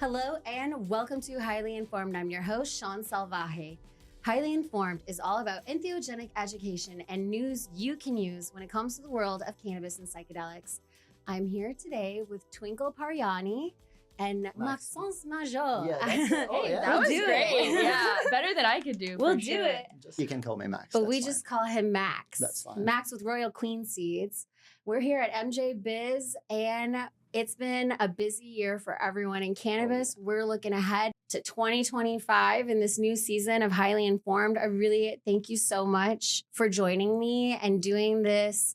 Hello and welcome to Highly Informed. I'm your host, Shaun Salvaje. Highly Informed is all about entheogenic education and news you can use when it comes to the world of cannabis and psychedelics. I'm here today with Twinkle Paryani and Max Majot. Yeah, That was great. Yeah, better than I could do. We'll for do sure. it. You can call me Max. But we just call him Max. That's fine. Max with Royal Queen Seeds. We're here at MJ Biz, and it's been a busy year for everyone in cannabis. We're looking ahead to 2025 in this new season of Highly Informed. I really thank you so much for joining me and doing this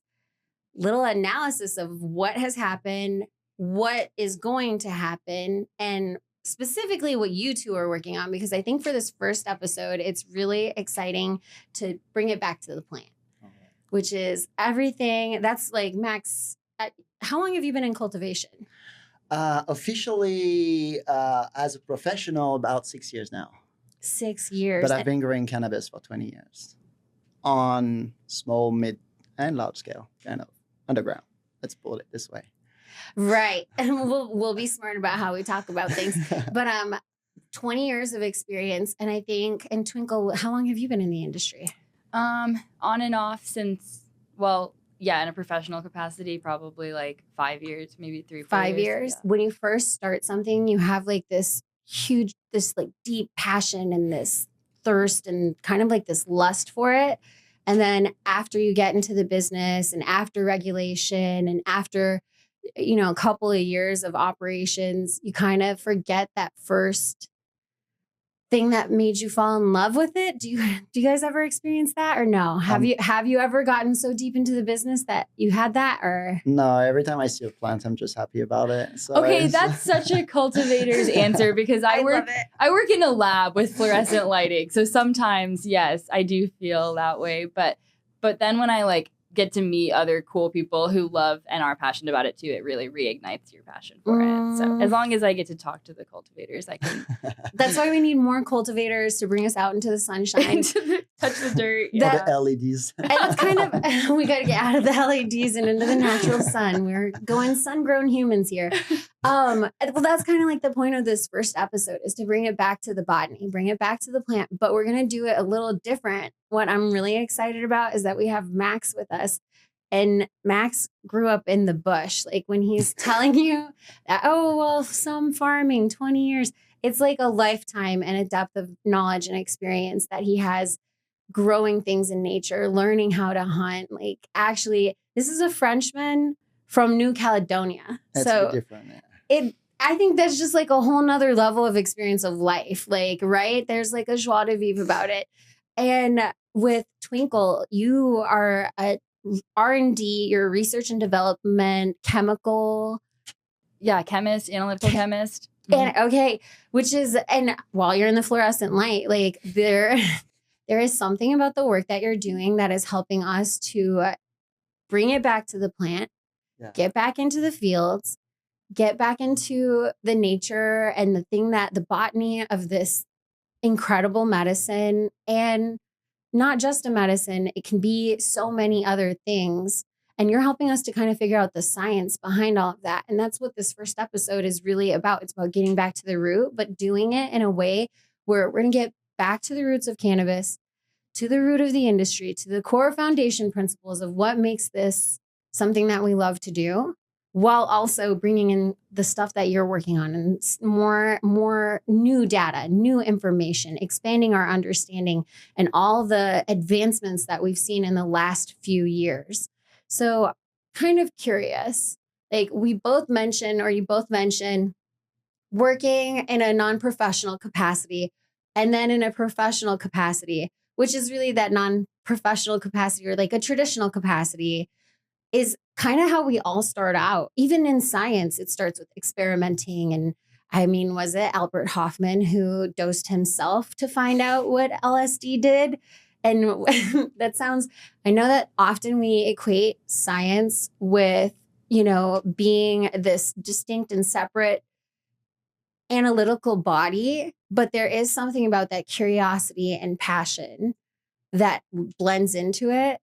little analysis of what has happened, what is going to happen, and specifically what you two are working on, because I think for this first episode, it's really exciting to bring it back to the plant, which is everything. That's like, Max, how long have you been in cultivation? Officially, as a professional, about 6 years now. 6 years. But I've been growing cannabis for 20 years on small, mid, and large scale, kind of underground. Let's put it this way. Right. And we'll be smart about how we talk about things. But 20 years of experience. And I think, and Twinkle, how long have you been in the industry? On and off since, in a professional capacity, probably like 5 years, maybe 3, 4 5 years. Yeah. When you first start something, you have like this deep passion and this thirst and kind of like this lust for it. And then after you get into the business and after regulation and after, a couple of years of operations, you kind of forget that first thing that made you fall in love with it. Do you guys ever experience that or no? Have you ever gotten so deep into the business that you had that or? No, every time I see a plant, I'm just happy about it. So okay, that's such a cultivator's answer because I work in a lab with fluorescent lighting. So sometimes, yes, I do feel that way. But then when I get to meet other cool people who love and are passionate about it too, it really reignites your passion for it. So as long as I get to talk to the cultivators, I can. That's why we need more cultivators to bring us out into the sunshine. Touch the dirt. Yeah. Or the LEDs. And it's kind of, we got to get out of the LEDs and into the natural sun. We're going sun-grown humans here. Well, that's kind of like the point of this first episode is to bring it back to the botany, bring it back to the plant, but we're going to do it a little different. What I'm really excited about is that we have Max with us, and Max grew up in the bush. Like when he's telling you that, some farming, 20 years, it's like a lifetime and a depth of knowledge and experience that he has growing things in nature, learning how to hunt. Like actually, this is a Frenchman from New Caledonia. That's so different. Yeah. I think that's just like a whole nother level of experience of life. Like, right? There's like a joie de vivre about it. And with Twinkle, you are a R&D, you're a research and development chemical. Yeah, chemist, analytical chemist. And okay, and while you're in the fluorescent light, like there is something about the work that you're doing that is helping us to bring it back to the plant, get back into the fields, get back into the nature and the thing that the botany of this incredible medicine, and not just a medicine, it can be so many other things. And you're helping us to kind of figure out the science behind all of that. And that's what this first episode is really about. It's about getting back to the root, but doing it in a way where we're going to get back to the roots of cannabis, to the root of the industry, to the core foundation principles of what makes this something that we love to do, while also bringing in the stuff that you're working on and more new data, new information, expanding our understanding and all the advancements that we've seen in the last few years. So kind of curious, like you both mentioned working in a non-professional capacity and then in a professional capacity, which is really that non-professional capacity or like a traditional capacity is kind of how we all start out. Even in science, it starts with experimenting. And I mean, was it Albert Hoffman who dosed himself to find out what LSD did? And I know that often we equate science with, being this distinct and separate analytical body, but there is something about that curiosity and passion that blends into it.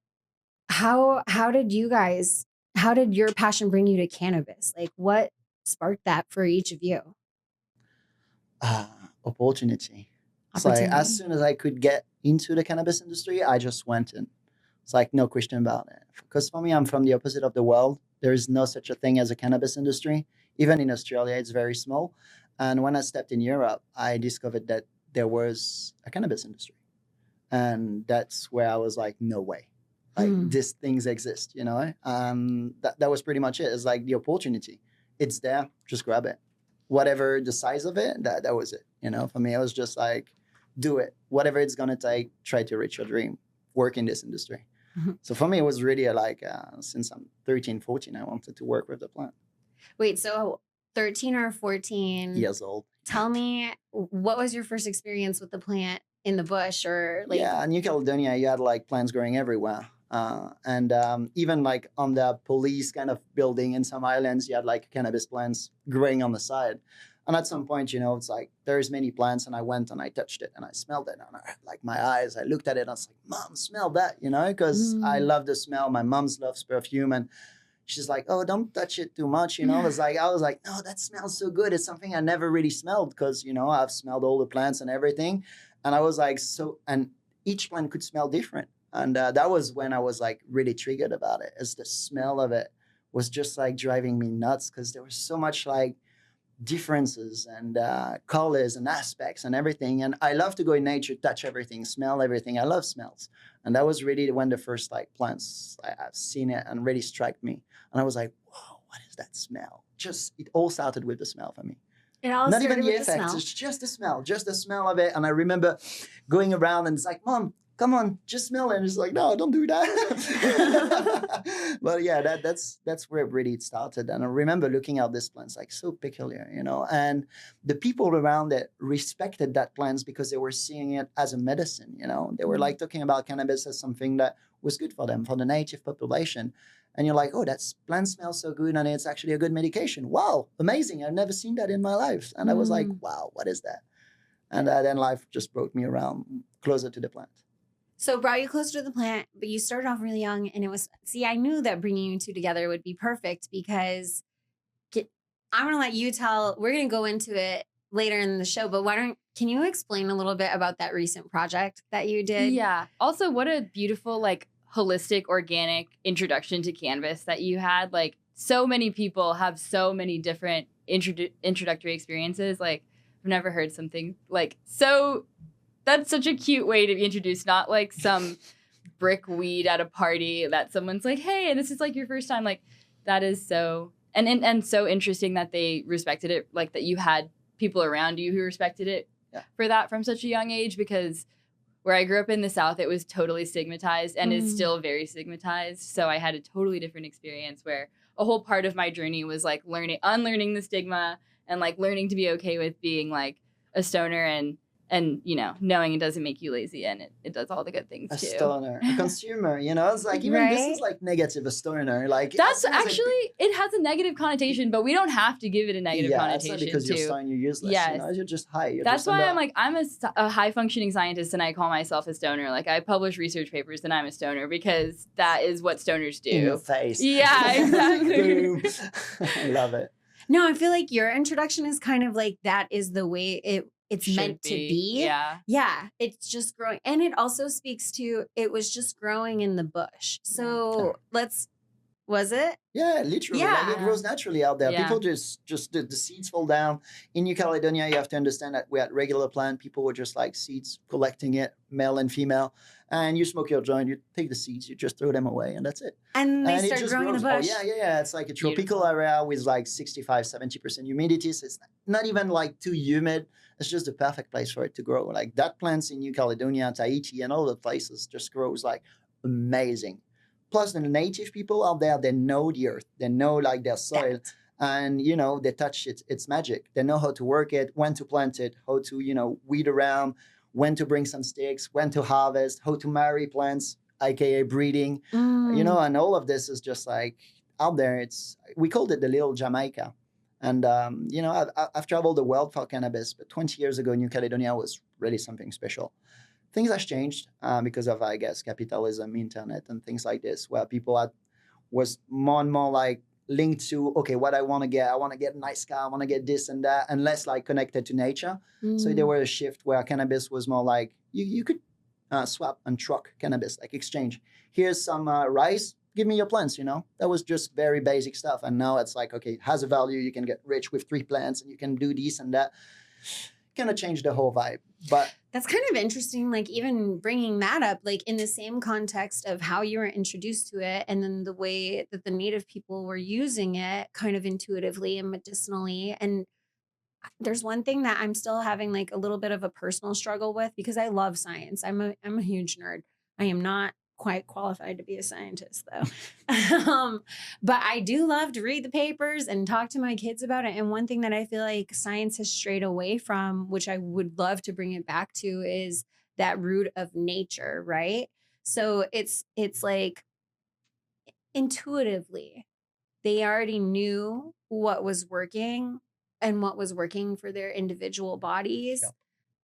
How did your passion bring you to cannabis? Like what sparked that for each of you? Opportunity. It's like as soon as I could get into the cannabis industry, I just went in. It's like no question about it. Because for me, I'm from the opposite of the world. There is no such a thing as a cannabis industry. Even in Australia, it's very small. And when I stepped in Europe, I discovered that there was a cannabis industry. And that's where I was like, no way. Like these things exist, you know? That was pretty much it. It's like the opportunity. It's there, just grab it. Whatever the size of it, that was it. You know, for me, it was just like, do it. Whatever it's going to take, try to reach your dream. Work in this industry. So for me, it was really like, since I'm 13, 14, I wanted to work with the plant. Wait, so 13 or 14 years old. Tell me, what was your first experience with the plant in the bush or like? Yeah, in New Caledonia, you had like plants growing everywhere. And even like on the police kind of building in some islands, you had like cannabis plants growing on the side. And at some point, you know, it's like there's many plants, and I went and I touched it and I smelled it, and I, like my eyes, I looked at it and I was like, Mom, smell that, you know, because I love the smell. My mom's loves perfume, and she's like, oh, don't touch it too much, you know. I was like, no, that smells so good. It's something I never really smelled because, you know, I've smelled all the plants and everything. And I was like, and each plant could smell different. And that was when I was like really triggered about it, as the smell of it was just like driving me nuts, because there was so much like differences and colors and aspects and everything. And I love to go in nature, touch everything, smell everything. I love smells. And that was really when the first like plants, I've seen it and really struck me. And I was like, whoa, what is that smell? Just, it all started with the smell for me. It all Not even started the with the effects, smell. it's just the smell of it. And I remember going around and it's like, Mom, come on, just smell it. And it's like, no, don't do that. But yeah, that's where really it started. And I remember looking at this plants like so peculiar, you know, and the people around it respected that plants because they were seeing it as a medicine, you know. They were like talking about cannabis as something that was good for them, for the native population. And you're like, oh, that plant smells so good, and it's actually a good medication. Wow, amazing. I've never seen that in my life. And I was like, wow, what is that? And then life just brought me around closer to the plant. So brought you closer to the plant, but you started off really young, and it was, I knew that bringing you two together would be perfect because I'm going to let you tell, we're going to go into it later in the show, but can you explain a little bit about that recent project that you did? Yeah. Also, what a beautiful, like, holistic, organic introduction to cannabis that you had. Like, so many people have so many different introductory experiences. Like, I've never heard something like so. That's such a cute way to be introduced, not like some brick weed at a party that someone's like, hey, and this is like your first time. Like, that is so, and so interesting that they respected it, like that you had people around you who respected it for that from such a young age, because where I grew up in the South, it was totally stigmatized and is still very stigmatized. So I had a totally different experience where a whole part of my journey was like unlearning the stigma and like learning to be okay with being like a stoner and you know, knowing it doesn't make you lazy and it does all the good things too. A stoner, a consumer, you know, it's like even this is like negative, a stoner. Like that's actually, it has a negative connotation, but we don't have to give it a negative connotation. Yeah, because you're stoned, you're useless. Yes. You know, you're just high. That's why I'm like, I'm a high functioning scientist and I call myself a stoner. Like I publish research papers and I'm a stoner because that is what stoners do. In your face. Yeah, exactly. Boom. I love it. No, I feel like your introduction is kind of like that is the way it's meant to be. Yeah. Yeah. It's just growing. And it also speaks to, it was just growing in the bush. So was it? Yeah, literally. Yeah. Like it grows naturally out there. Yeah. People the seeds fall down. In New Caledonia, you have to understand that we had regular plant. People were just like seeds, collecting it, male and female. And you smoke your joint, you take the seeds, you just throw them away, and that's it. And they start growing in the bush. Oh, yeah. It's like a tropical area with like 65, 70% humidity. So it's not even like too humid. It's just the perfect place for it to grow. Like that plants in New Caledonia, Tahiti, and all the places just grows like amazing. Plus the native people out there, they know the earth. They know like their soil. And, you know, they touch it. It's magic. They know how to work it, when to plant it, how to, you know, weed around, when to bring some sticks, when to harvest, how to marry plants, aka breeding, you know, and all of this is just like out there. We called it the little Jamaica. And, you know, I've traveled the world for cannabis, but 20 years ago, New Caledonia was really something special. Things have changed because of, I guess, capitalism, internet, and things like this, where people was more and more like linked to, okay, what I want to get. I want to get a nice car. I want to get this and that, and less like connected to nature. So there was a shift where cannabis was more like you could swap and truck cannabis, like exchange. Here's some rice. Give me your plants, That was just very basic stuff. And now it's like, okay, it has a value. You can get rich with 3 plants and you can do this and that. Kind of change the whole vibe. But that's kind of interesting, like even bringing that up, like in the same context of how you were introduced to it and then the way that the native people were using it kind of intuitively and medicinally. And there's one thing that I'm still having like a little bit of a personal struggle with because I love science. I'm a huge nerd. I am not quite qualified to be a scientist though. But I do love to read the papers and talk to my kids about it. And one thing that I feel like science has strayed away from, which I would love to bring it back to, is that root of nature, right? So it's like intuitively, they already knew what was working and what was working for their individual bodies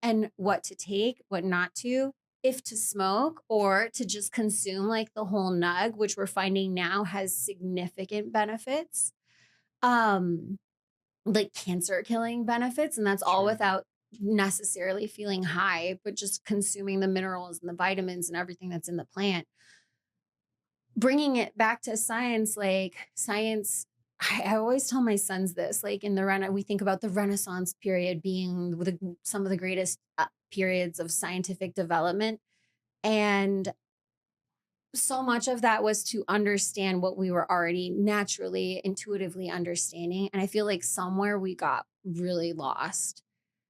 and what to take, what not to, if to smoke or to just consume like the whole nug, which we're finding now has significant benefits, like cancer killing benefits. And that's all without necessarily feeling high, but just consuming the minerals and the vitamins and everything that's in the plant. Bringing it back to science, like science, I always tell my sons this, like in the we think about the Renaissance period being some of the greatest periods of scientific development. And so much of that was to understand what we were already naturally, intuitively understanding. And I feel like somewhere we got really lost.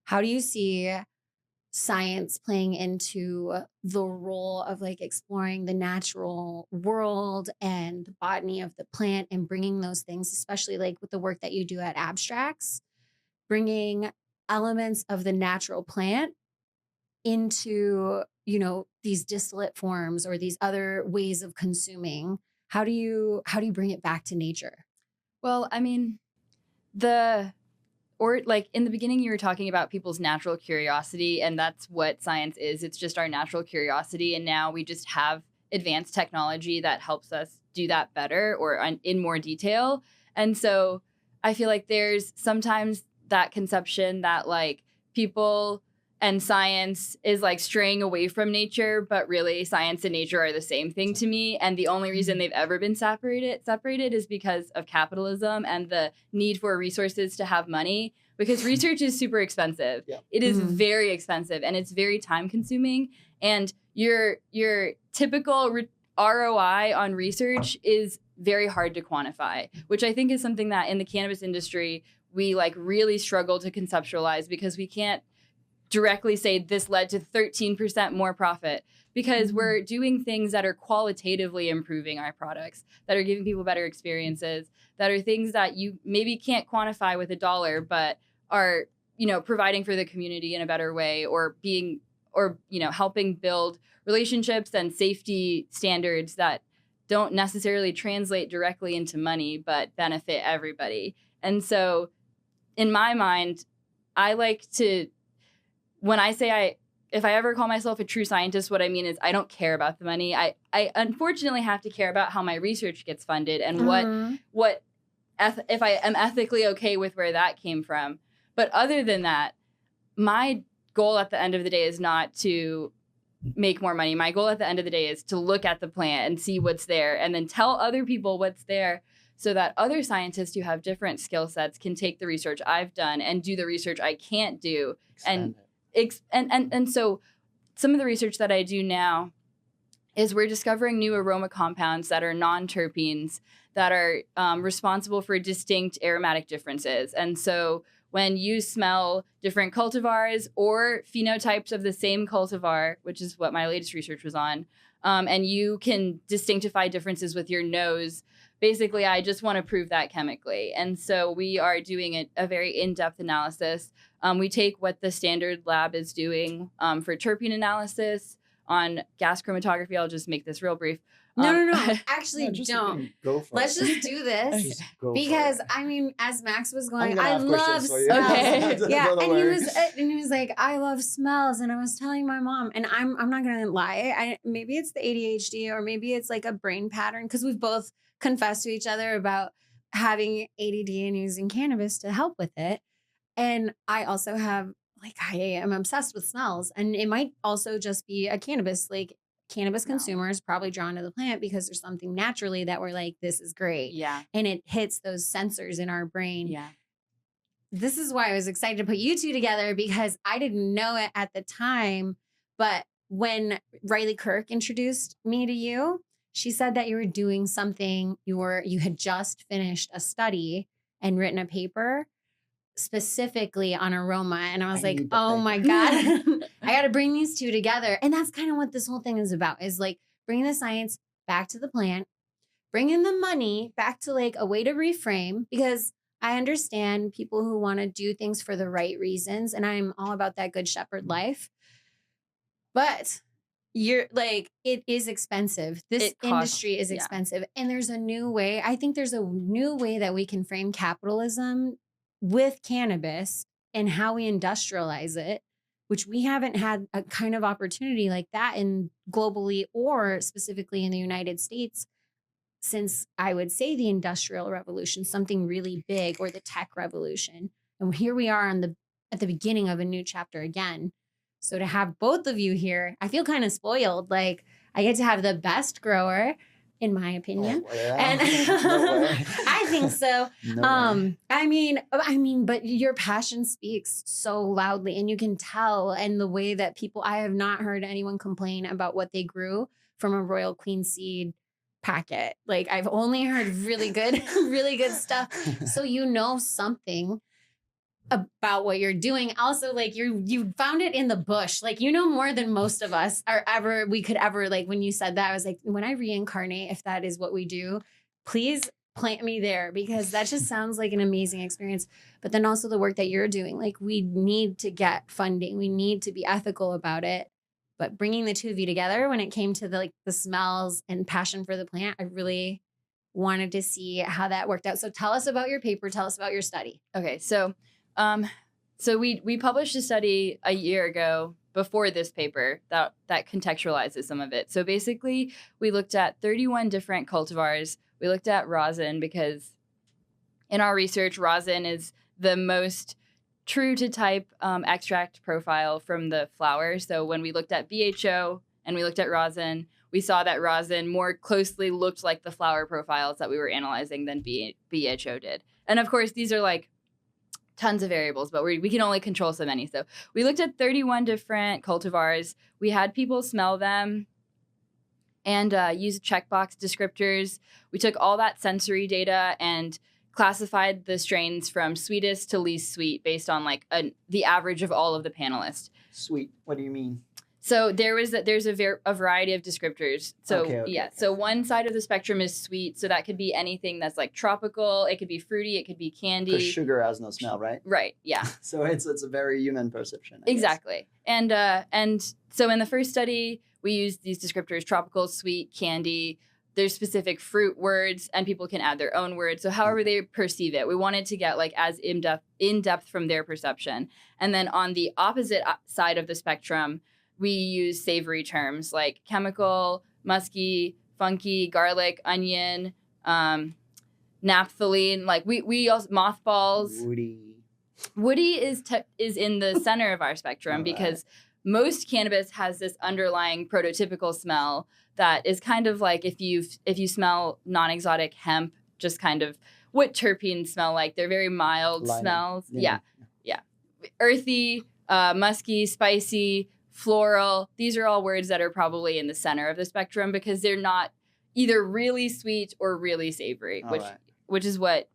How do you see science playing into the role of like exploring the natural world and the botany of the plant and bringing those things, especially like with the work that you do at Abstrax, bringing elements of the natural plant into, these distillate forms or these other ways of consuming? How do you bring it back to nature? Well, I mean, or like in the beginning, you were talking about people's natural curiosity, and that's what science is. It's just our natural curiosity. And now we just have advanced technology that helps us do that better or in more detail. And so I feel like there's sometimes that conception that like people and science is like straying away from nature, but really science and nature are the same thing to me. And the only reason they've ever been separated is because of capitalism and the need for resources to have money, because research is super expensive. Yeah. It is very expensive and it's very time consuming. And your typical ROI on research is very hard to quantify, which I think is something that in the cannabis industry, we like really struggle to conceptualize because we can't directly say this led to 13% more profit, because we're doing things that are qualitatively improving our products, that are giving people better experiences, that are things that you maybe can't quantify with a dollar, but are, providing for the community in a better way, or helping build relationships and safety standards that don't necessarily translate directly into money, but benefit everybody. And so in my mind, I like to, when I say if I ever call myself a true scientist, what I mean is I don't care about the money. I unfortunately have to care about how my research gets funded and if I am ethically okay with where that came from. But other than that, my goal at the end of the day is not to make more money. My goal at the end of the day is to look at the plant and see what's there and then tell other people what's there, so that other scientists who have different skill sets can take the research I've done and do the research I can't do. And so some of the research that I do now is we're discovering new aroma compounds that are non-terpenes that are responsible for distinct aromatic differences. And so when you smell different cultivars or phenotypes of the same cultivar, which is what my latest research was on, and you can distinctify differences with your nose, basically, I just want to prove that chemically. And so we are doing a very in-depth analysis. We take what the standard lab is doing for terpene analysis on gas chromatography. I'll just make this real brief. No. Actually, don't. Go for Let's it. just do this. Because, I mean, as Max was going, I have love questions for you. smells. Okay. Yeah, and he was like, I love smells. And I was telling my mom, and I'm not going to lie. Maybe it's the ADHD or maybe it's like a brain pattern, because we've both confessed to each other about having ADD and using cannabis to help with it. And I also have, like, I am obsessed with smells. And it might also just be a cannabis, like, cannabis consumers probably drawn to the plant because there's something naturally that we're like, this is great. Yeah. And it hits those sensors in our brain. Yeah. This is why I was excited to put you two together, because I didn't know it at the time. But when Riley Kirk introduced me to you, she said that you were doing something, you had just finished a study and written a paper specifically on aroma. And I was like, oh my God, I got to bring these two together. And that's kind of what this whole thing is about, is like bringing the science back to the plant, bringing the money back to like a way to reframe, because I understand people who want to do things for the right reasons. And I'm all about that good shepherd life. But you're like, it is expensive. This industry is expensive. And there's a new way. I think there's a new way that we can frame capitalism with cannabis and how we industrialize it, which we haven't had a kind of opportunity like that in globally or specifically in the United States since, I would say, the Industrial Revolution, something really big, or the tech revolution. And here we are at the beginning of a new chapter again. So to have both of you here, I feel kind of spoiled. Like, I get to have the best grower, in my opinion. Oh, yeah. And I think so. I mean, but your passion speaks so loudly, and you can tell. And the way that I have not heard anyone complain about what they grew from a Royal Queen seed packet. Like, I've only heard really good, really good stuff. So you know something about what you're doing. Also, like, you found it in the bush. Like, you know more than most of us we could ever, like, when you said that, I was like, when I reincarnate, if that is what we do, please plant me there, because that just sounds like an amazing experience. But then also the work that you're doing, like, we need to get funding. We need to be ethical about it. But bringing the two of you together when it came to the smells and passion for the plant, I really wanted to see how that worked out. So tell us about your paper. Tell us about your study. Okay, so we published a study a year ago before this paper that contextualizes some of it. So basically, we looked at 31 different cultivars. We looked at rosin because in our research, rosin is the most true to type extract profile from the flower. So when we looked at BHO and we looked at rosin, we saw that rosin more closely looked like the flower profiles that we were analyzing than BHO did. And of course, these are like tons of variables, but we can only control so many. So we looked at 31 different cultivars. We had people smell them and use checkbox descriptors. We took all that sensory data and classified the strains from sweetest to least sweet based on like the average of all of the panelists. Sweet. What do you mean? So there's a variety of descriptors. So okay. So one side of the spectrum is sweet. So that could be anything that's like tropical. It could be fruity. It could be candy. Because sugar has no smell, right? Right. Yeah. So it's a very human perception. I exactly. Guess. And so in the first study, we used these descriptors: tropical, sweet, candy. There's specific fruit words, and people can add their own words. So however they perceive it, we wanted to get like as in depth from their perception. And then on the opposite side of the spectrum, we use savory terms like chemical, musky, funky, garlic, onion, naphthalene. Like we also mothballs. Woody is in the center of our spectrum because most cannabis has this underlying prototypical smell that is kind of like if you smell non-exotic hemp, just kind of what terpenes smell like. They're very mild smells. Yeah. Earthy, musky, spicy, floral. These are all words that are probably in the center of the spectrum because they're not either really sweet or really savory, which is what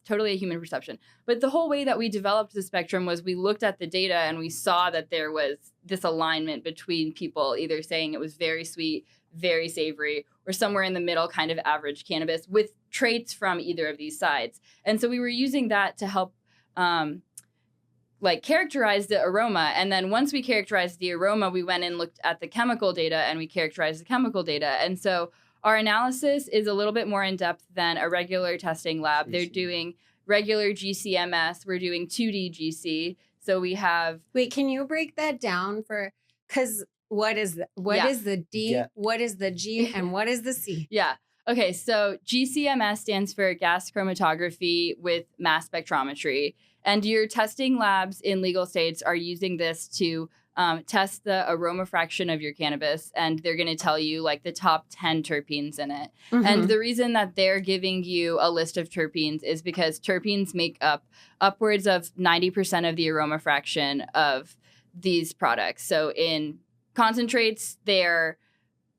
totally a human perception. But the whole way that we developed the spectrum was we looked at the data and we saw that there was this alignment between people either saying it was very sweet, very savory, or somewhere in the middle, kind of average cannabis with traits from either of these sides. And so we were using that to help characterize the aroma. And then once we characterized the aroma, we went and looked at the chemical data and we characterized the chemical data. And so our analysis is a little bit more in depth than a regular testing lab. They're doing regular GCMS. We're doing 2D GC. So we have... Wait, can you break that down because what is the D, what is the G, and what is the C? Yeah. Okay, so GCMS stands for gas chromatography with mass spectrometry. And your testing labs in legal states are using this to test the aroma fraction of your cannabis. And they're going to tell you like the top 10 terpenes in it. Mm-hmm. And the reason that they're giving you a list of terpenes is because terpenes make up upwards of 90% of the aroma fraction of these products. So in concentrates, there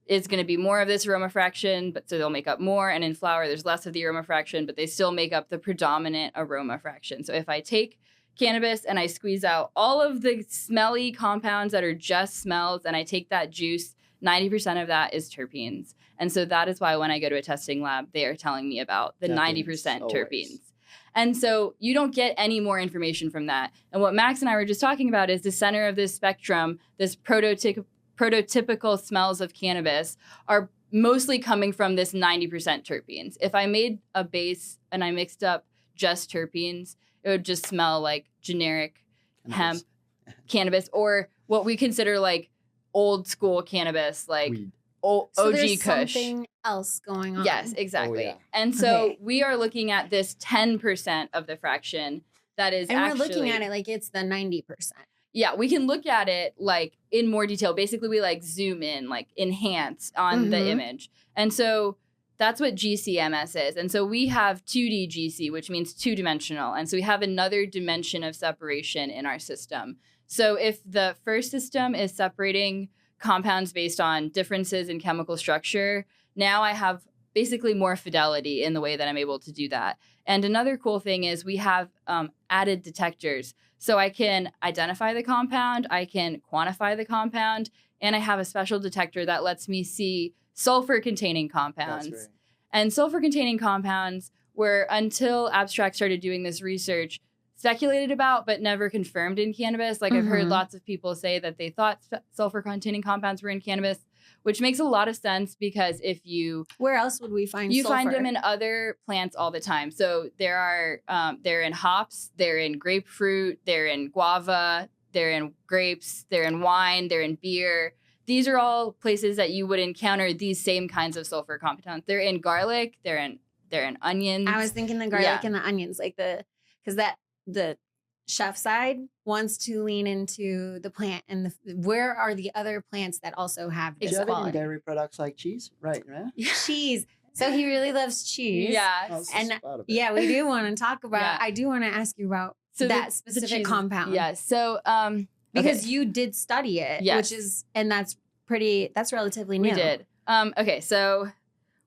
is going to be more of this aroma fraction, but so they'll make up more. And in flower, there's less of the aroma fraction, but they still make up the predominant aroma fraction. So if I take cannabis and I squeeze out all of the smelly compounds that are just smells and I take that juice, 90% of that is terpenes. And so that is why when I go to a testing lab, they are telling me about the 90% terpenes. And so you don't get any more information from that. And what Max and I were just talking about is the center of this spectrum, this prototypical smells of cannabis are mostly coming from this 90% terpenes. If I made a base and I mixed up just terpenes, it would just smell like generic hemp cannabis, or what we consider like old school cannabis, like OG there's Kush. Something else going on. Yes, exactly. Oh, yeah. And so we are looking at this 10% of the fraction that is And actually, we're looking at it like it's the 90%. yeah, we can look at it like in more detail. Basically, we like zoom in, like enhance on the image. And so that's what GCMS is. And so we have 2D GC, which means two-dimensional. And so we have another dimension of separation in our system. So if the first system is separating compounds based on differences in chemical structure, now I have basically more fidelity in the way that I'm able to do that. And another cool thing is we have added detectors. So I can identify the compound, I can quantify the compound, and I have a special detector that lets me see sulfur-containing compounds. That's right. And sulfur-containing compounds were, until Abstrax started doing this research, speculated about but never confirmed in cannabis. Like I've heard lots of people say that they thought sulfur-containing compounds were in cannabis, which makes a lot of sense because if you... Where else would we find You sulfur? find them in other plants all the time. So there are, they're in hops, they're in grapefruit, they're in guava, they're in grapes, they're in wine, they're in beer. These are all places that you would encounter these same kinds of sulfur compounds. They're in garlic, they're in onions. I was thinking the garlic and the onions, like the chef side wants to lean into the plant, and where are the other plants that also have Do this you have any quality? dairy products like cheese? Right. Cheese. So he really loves cheese. Yeah. And yeah, we do want to talk about. Yeah. I do want to ask you about that specific cheese, compound. Yeah. So because you did study it, Yes. which is, and that's relatively new. we did. Okay, so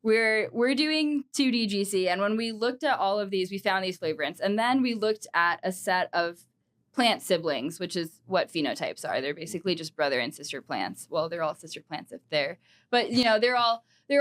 we're doing 2D GC, and when we looked at all of these, we found these flavorants, and then we looked at a set of plant siblings, which is what phenotypes are. They're basically just brother and sister plants. Well, they're all sister plants if they're, but you know, they're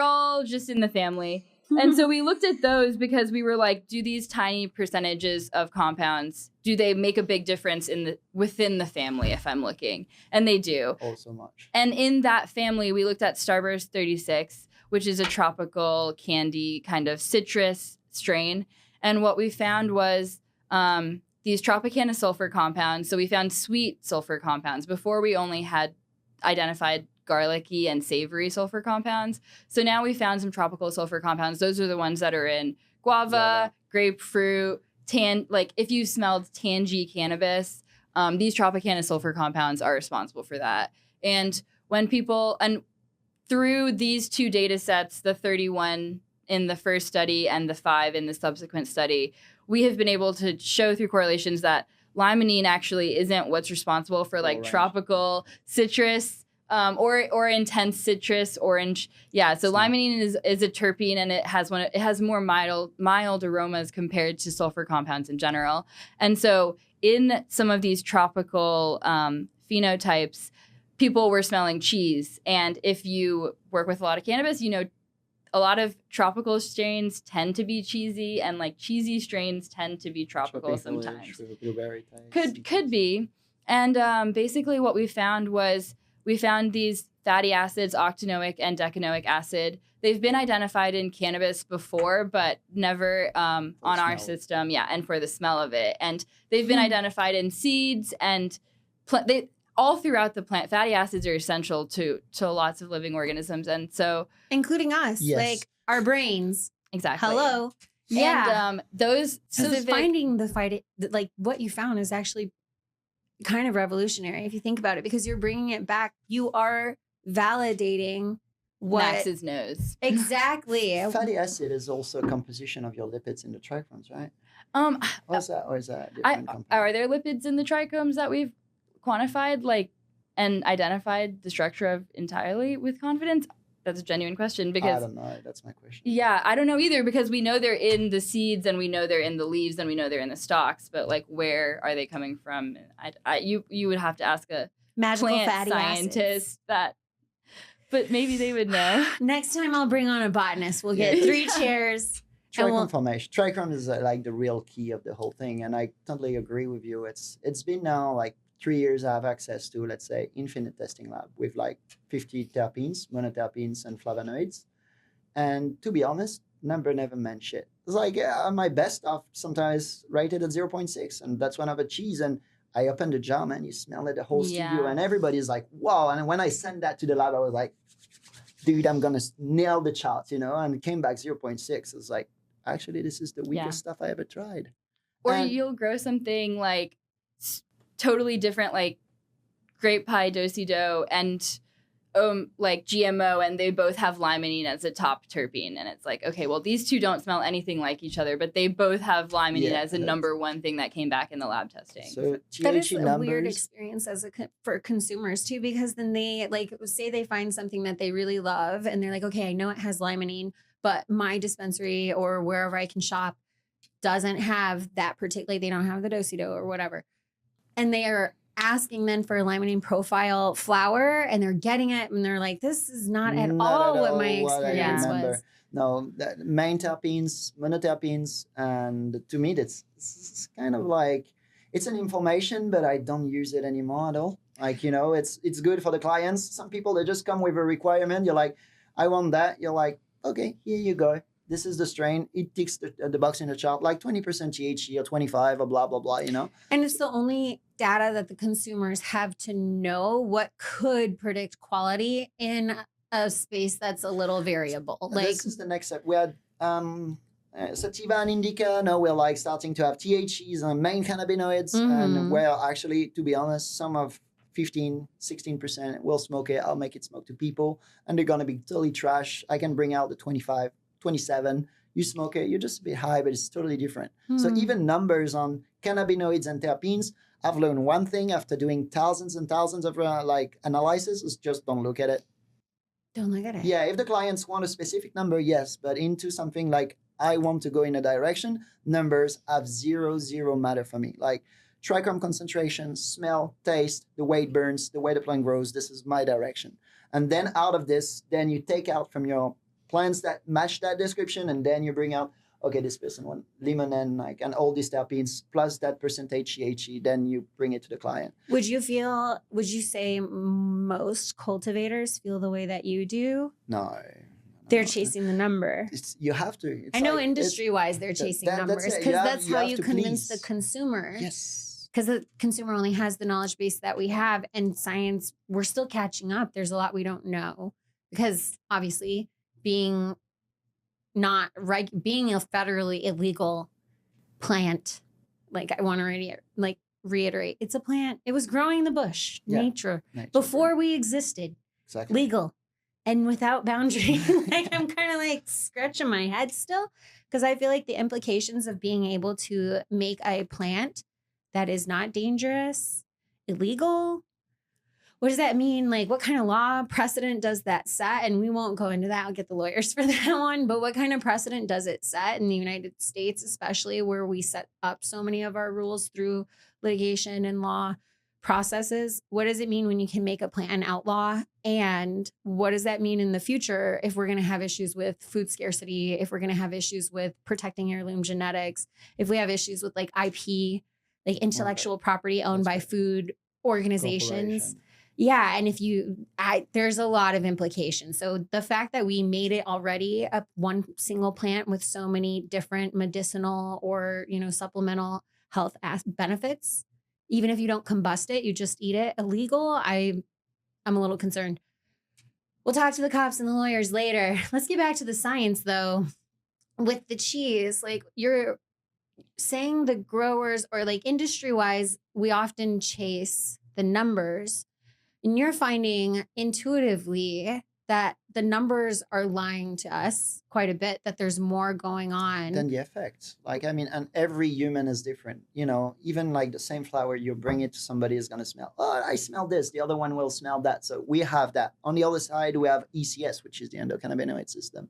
all just in the family. And so we looked at those because we were like, do these tiny percentages of compounds, do they make a big difference within the family if I'm looking? And they do. Oh, so much. And in that family, we looked at Starburst 36, which is a tropical candy kind of citrus strain. And what we found was these Tropicana sulfur compounds. So we found sweet sulfur compounds. Before we only had identified garlicky and savory sulfur compounds. So now we found some tropical sulfur compounds. Those are the ones that are in guava, grapefruit, like if you smelled tangy cannabis, these Tropicana sulfur compounds are responsible for that. And through these two data sets, the 31 in the first study and the 5 in the subsequent study, we have been able to show through correlations that limonene actually isn't what's responsible for like tropical citrus or intense citrus orange. Yeah, so limonene is a terpene, and it has more mild aromas compared to sulfur compounds in general. And so in some of these tropical phenotypes, people were smelling cheese. And if you work with a lot of cannabis, you know, a lot of tropical strains tend to be cheesy, and like cheesy strains tend to be tropical sometimes. Blueberry types. Could be. And basically what we found was we found these fatty acids, octanoic and decanoic acid. They've been identified in cannabis before, but never on our system. Yeah, and for the smell of it. And they've been identified in seeds and all throughout the plant. Fatty acids are essential to lots of living organisms. And so... including us. Yes. Like our brains. Exactly. Hello. Yeah. And those specific finding the fight, like what you found is actually kind of revolutionary if you think about it, because you're bringing it back. You are validating what Max's nose. Exactly. Fatty acid is also a composition of your lipids in the trichomes, right? Or is that a different component? Are there lipids in the trichomes that we've quantified, like, and identified the structure of entirely with confidence? That's a genuine question, because I don't know. That's my question. Yeah, I don't know either, because we know they're in the seeds and we know they're in the leaves and we know they're in the stalks, but like, where are they coming from? You would have to ask a Magical plant fatty scientist acids. that, but maybe they would know. Next time I'll bring on a botanist. We'll get 3 chairs. Trichome formation. Trichome is like the real key of the whole thing, and I totally agree with you. It's been now like 3 years I have access to, let's say, infinite testing lab with like 50 terpenes, monoterpenes, and flavonoids. And to be honest, number never meant shit. It's like, yeah, my best stuff sometimes rated at 0.6, and that's one of a cheese. And I opened the jar, man, you smell it, the whole studio, and everybody's like, wow. And when I sent that to the lab, I was like, dude, I'm going to nail the charts, and it came back 0.6. It's like, actually, this is the weakest stuff I ever tried. Or you'll grow something like totally different, like grape pie do-si-do and like GMO, and they both have limonene as a top terpene, and it's like, okay, well, these two don't smell anything like each other, but they both have limonene as a number one thing that came back in the lab testing. So that is a weird experience for consumers too, because then they like say they find something that they really love, and they're like, okay, I know it has limonene, but my dispensary or wherever I can shop doesn't have that particular. They don't have the do-si-do or whatever, and they are asking then for a limonene profile flower, and they're getting it, and they're like, this is not at all what my experience was. No, main terpenes, monoterpenes, and to me, it's kind of like, it's an information, but I don't use it anymore at all. Like, it's good for the clients. Some people, they just come with a requirement. You're like, I want that. You're like, okay, here you go. This is the strain. It ticks the box in the chart, like 20% THC or 25 or blah, blah, blah, And it's the only data that the consumers have to know what could predict quality in a space that's a little variable. Like, this is the next step. We had sativa and indica. Now we're like starting to have THCs and main cannabinoids. And where actually, to be honest, some of 15, 16% will smoke it. I'll make it smoke to people, and they're going to be totally trash. I can bring out the 25. 27, you smoke it, you're just a bit high, but it's totally different. So even numbers on cannabinoids and terpenes, I've learned one thing after doing thousands and thousands of analysis is just don't look at it. Don't look at it. Yeah, if the clients want a specific number, yes, but into something like I want to go in a direction, numbers have zero matter for me. Like trichome concentration, smell, taste, the way it burns, the way the plant grows, this is my direction. And then out of this, then you take out from your plants that match that description, and then you bring out, okay, this person want lemon and all these terpenes plus that percentage THC, then you bring it to the client. Would you say most cultivators feel the way that you do? No. They're chasing the number. You have to. I know industry-wise they're chasing numbers, because that's how you convince the consumer. Yes. Because the consumer only has the knowledge base that we have, and science, we're still catching up. There's a lot we don't know, because obviously being a federally illegal plant, like I want to reiterate, it's a plant. It was growing in the bush, nature before we existed. Exactly. Legal and without boundary. Like I'm kind of like scratching my head still, because I feel like the implications of being able to make a plant that is not dangerous, illegal. What does that mean? Like, what kind of law precedent does that set? And we won't go into that. I'll get the lawyers for that one. But what kind of precedent does it set in the United States, especially where we set up so many of our rules through litigation and law processes? What does it mean when you can make a plant an outlaw? And what does that mean in the future if we're going to have issues with food scarcity, if we're going to have issues with protecting heirloom genetics, if we have issues with like IP, like intellectual property owned by food organizations? Yeah. And there's a lot of implications. So the fact that we made it already one single plant with so many different medicinal or, supplemental health benefits, even if you don't combust it, you just eat it illegal, I'm a little concerned. We'll talk to the cops and the lawyers later. Let's get back to the science, though. With the cheese, like you're saying the growers or like industry wise, we often chase the numbers. And you're finding intuitively that the numbers are lying to us quite a bit, that there's more going on than the effects. Like, I mean, and every human is different. You know, even like the same flower, you bring it to somebody is going to smell, oh, I smell this. The other one will smell that. So we have that. On the other side, we have ECS, which is the endocannabinoid system.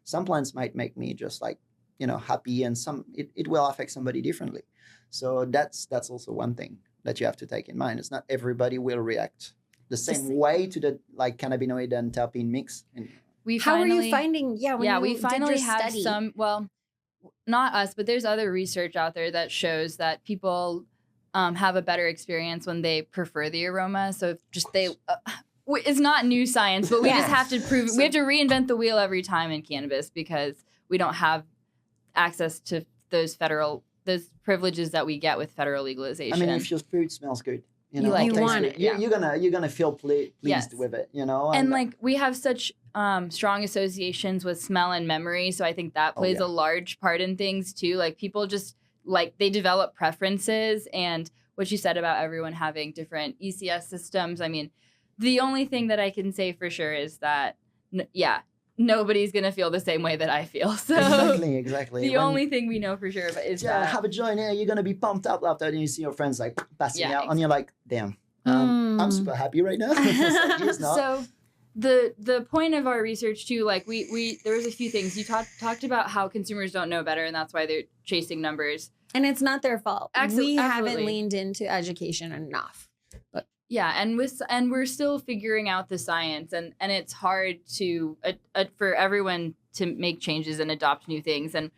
Some plants might make me just like, you know, happy, and some it will affect somebody differently. So that's also one thing that you have to take in mind. It's not everybody will react the same way to the like cannabinoid and terpene mix. How are you finding? Yeah, we finally have study. some. Well, not us, but there's other research out there that shows that people have a better experience when they prefer the aroma. So if just they. It's not new science, but we just have to prove. We have to reinvent the wheel every time in cannabis because we don't have access to those privileges that we get with federal legalization. I mean, if your food smells good, you know, you want it. You're gonna feel pleased with it, you know. And like we have such strong associations with smell and memory, so I think that plays a large part in things too. Like people just like they develop preferences, and what you said about everyone having different ECS systems. I mean, the only thing that I can say for sure is that nobody's gonna feel the same way that I feel. So exactly. The only thing we know for sure is that have a joint. You're gonna be pumped up after, and you see your friends like passing out, and you're like, damn, I'm super happy right now. He's not. So the point of our research too, like we there was a few things you talked about how consumers don't know better, and that's why they're chasing numbers. And it's not their fault. We haven't absolutely. leaned into education enough. But yeah, and we're still figuring out the science, and it's hard to for everyone to make changes and adopt new things, and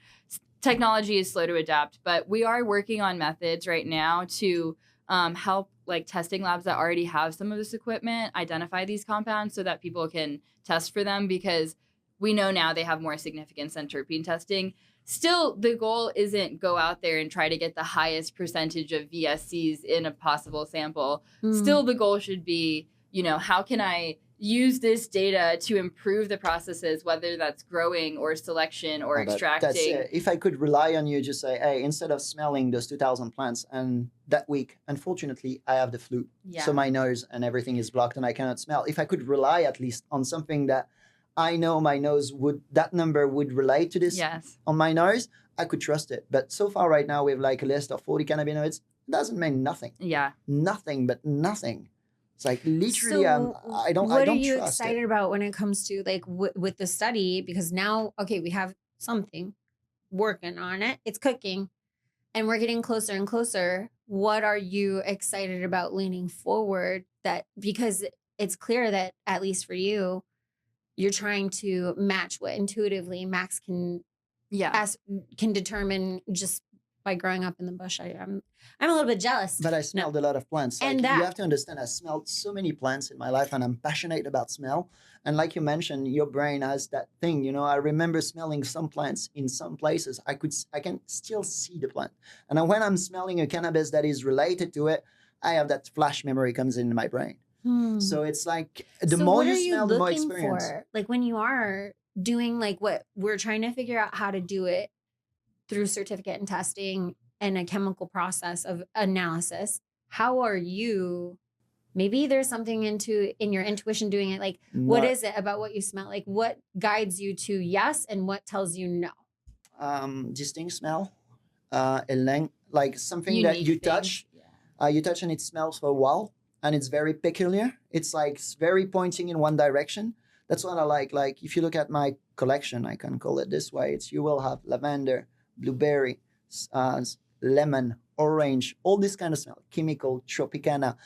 technology is slow to adapt. But we are working on methods right now to help like testing labs that already have some of this equipment identify these compounds so that people can test for them, because we know now they have more significance than terpene testing. Still, the goal isn't go out there and try to get the highest percentage of VSCs in a possible sample. Still, the goal should be, you know, how can I use this data to improve the processes, whether that's growing or selection or extracting. That's it. If I could rely on you, just say, hey, instead of smelling those 2,000 plants, and that week, unfortunately, I have the flu. Yeah. So my nose and everything is blocked and I cannot smell. If I could rely at least on something that I know my nose that number would relate to this on my nose, I could trust it. But so far right now, we have like a list of 40 cannabinoids. It doesn't mean nothing. Yeah. Nothing but nothing. It's like literally, I don't trust it. What are you excited about when it comes to like with the study? Because now, okay, we have something working on it. It's cooking and we're getting closer and closer. What are you excited about leaning forward because it's clear that at least for you, you're trying to match what intuitively Max can determine just by growing up in the bush. I'm a little bit jealous. But I smelled a lot of plants. Like, you have to understand, I smelled so many plants in my life, and I'm passionate about smell. And like you mentioned, your brain has that thing, you know. I remember smelling some plants in some places. I can still see the plant. And then when I'm smelling a cannabis that is related to it, I have that flash memory comes in my brain. So it's like the more you smell, the more experience. For? Like when you are doing like what we're trying to figure out how to do it through certificate and testing and a chemical process of analysis, how are you? Maybe there's something in your intuition doing it. Like, what is it about what you smell? Like, what guides you to yes and what tells you no? Distinct smell, like something unique that you touch. You touch and it smells for a while. And it's very peculiar. It's like very pointing in one direction. That's what I like. Like if you look at my collection, I can call it this way. You will have lavender, blueberry, lemon, orange, all this kind of smell, chemical, tropicana,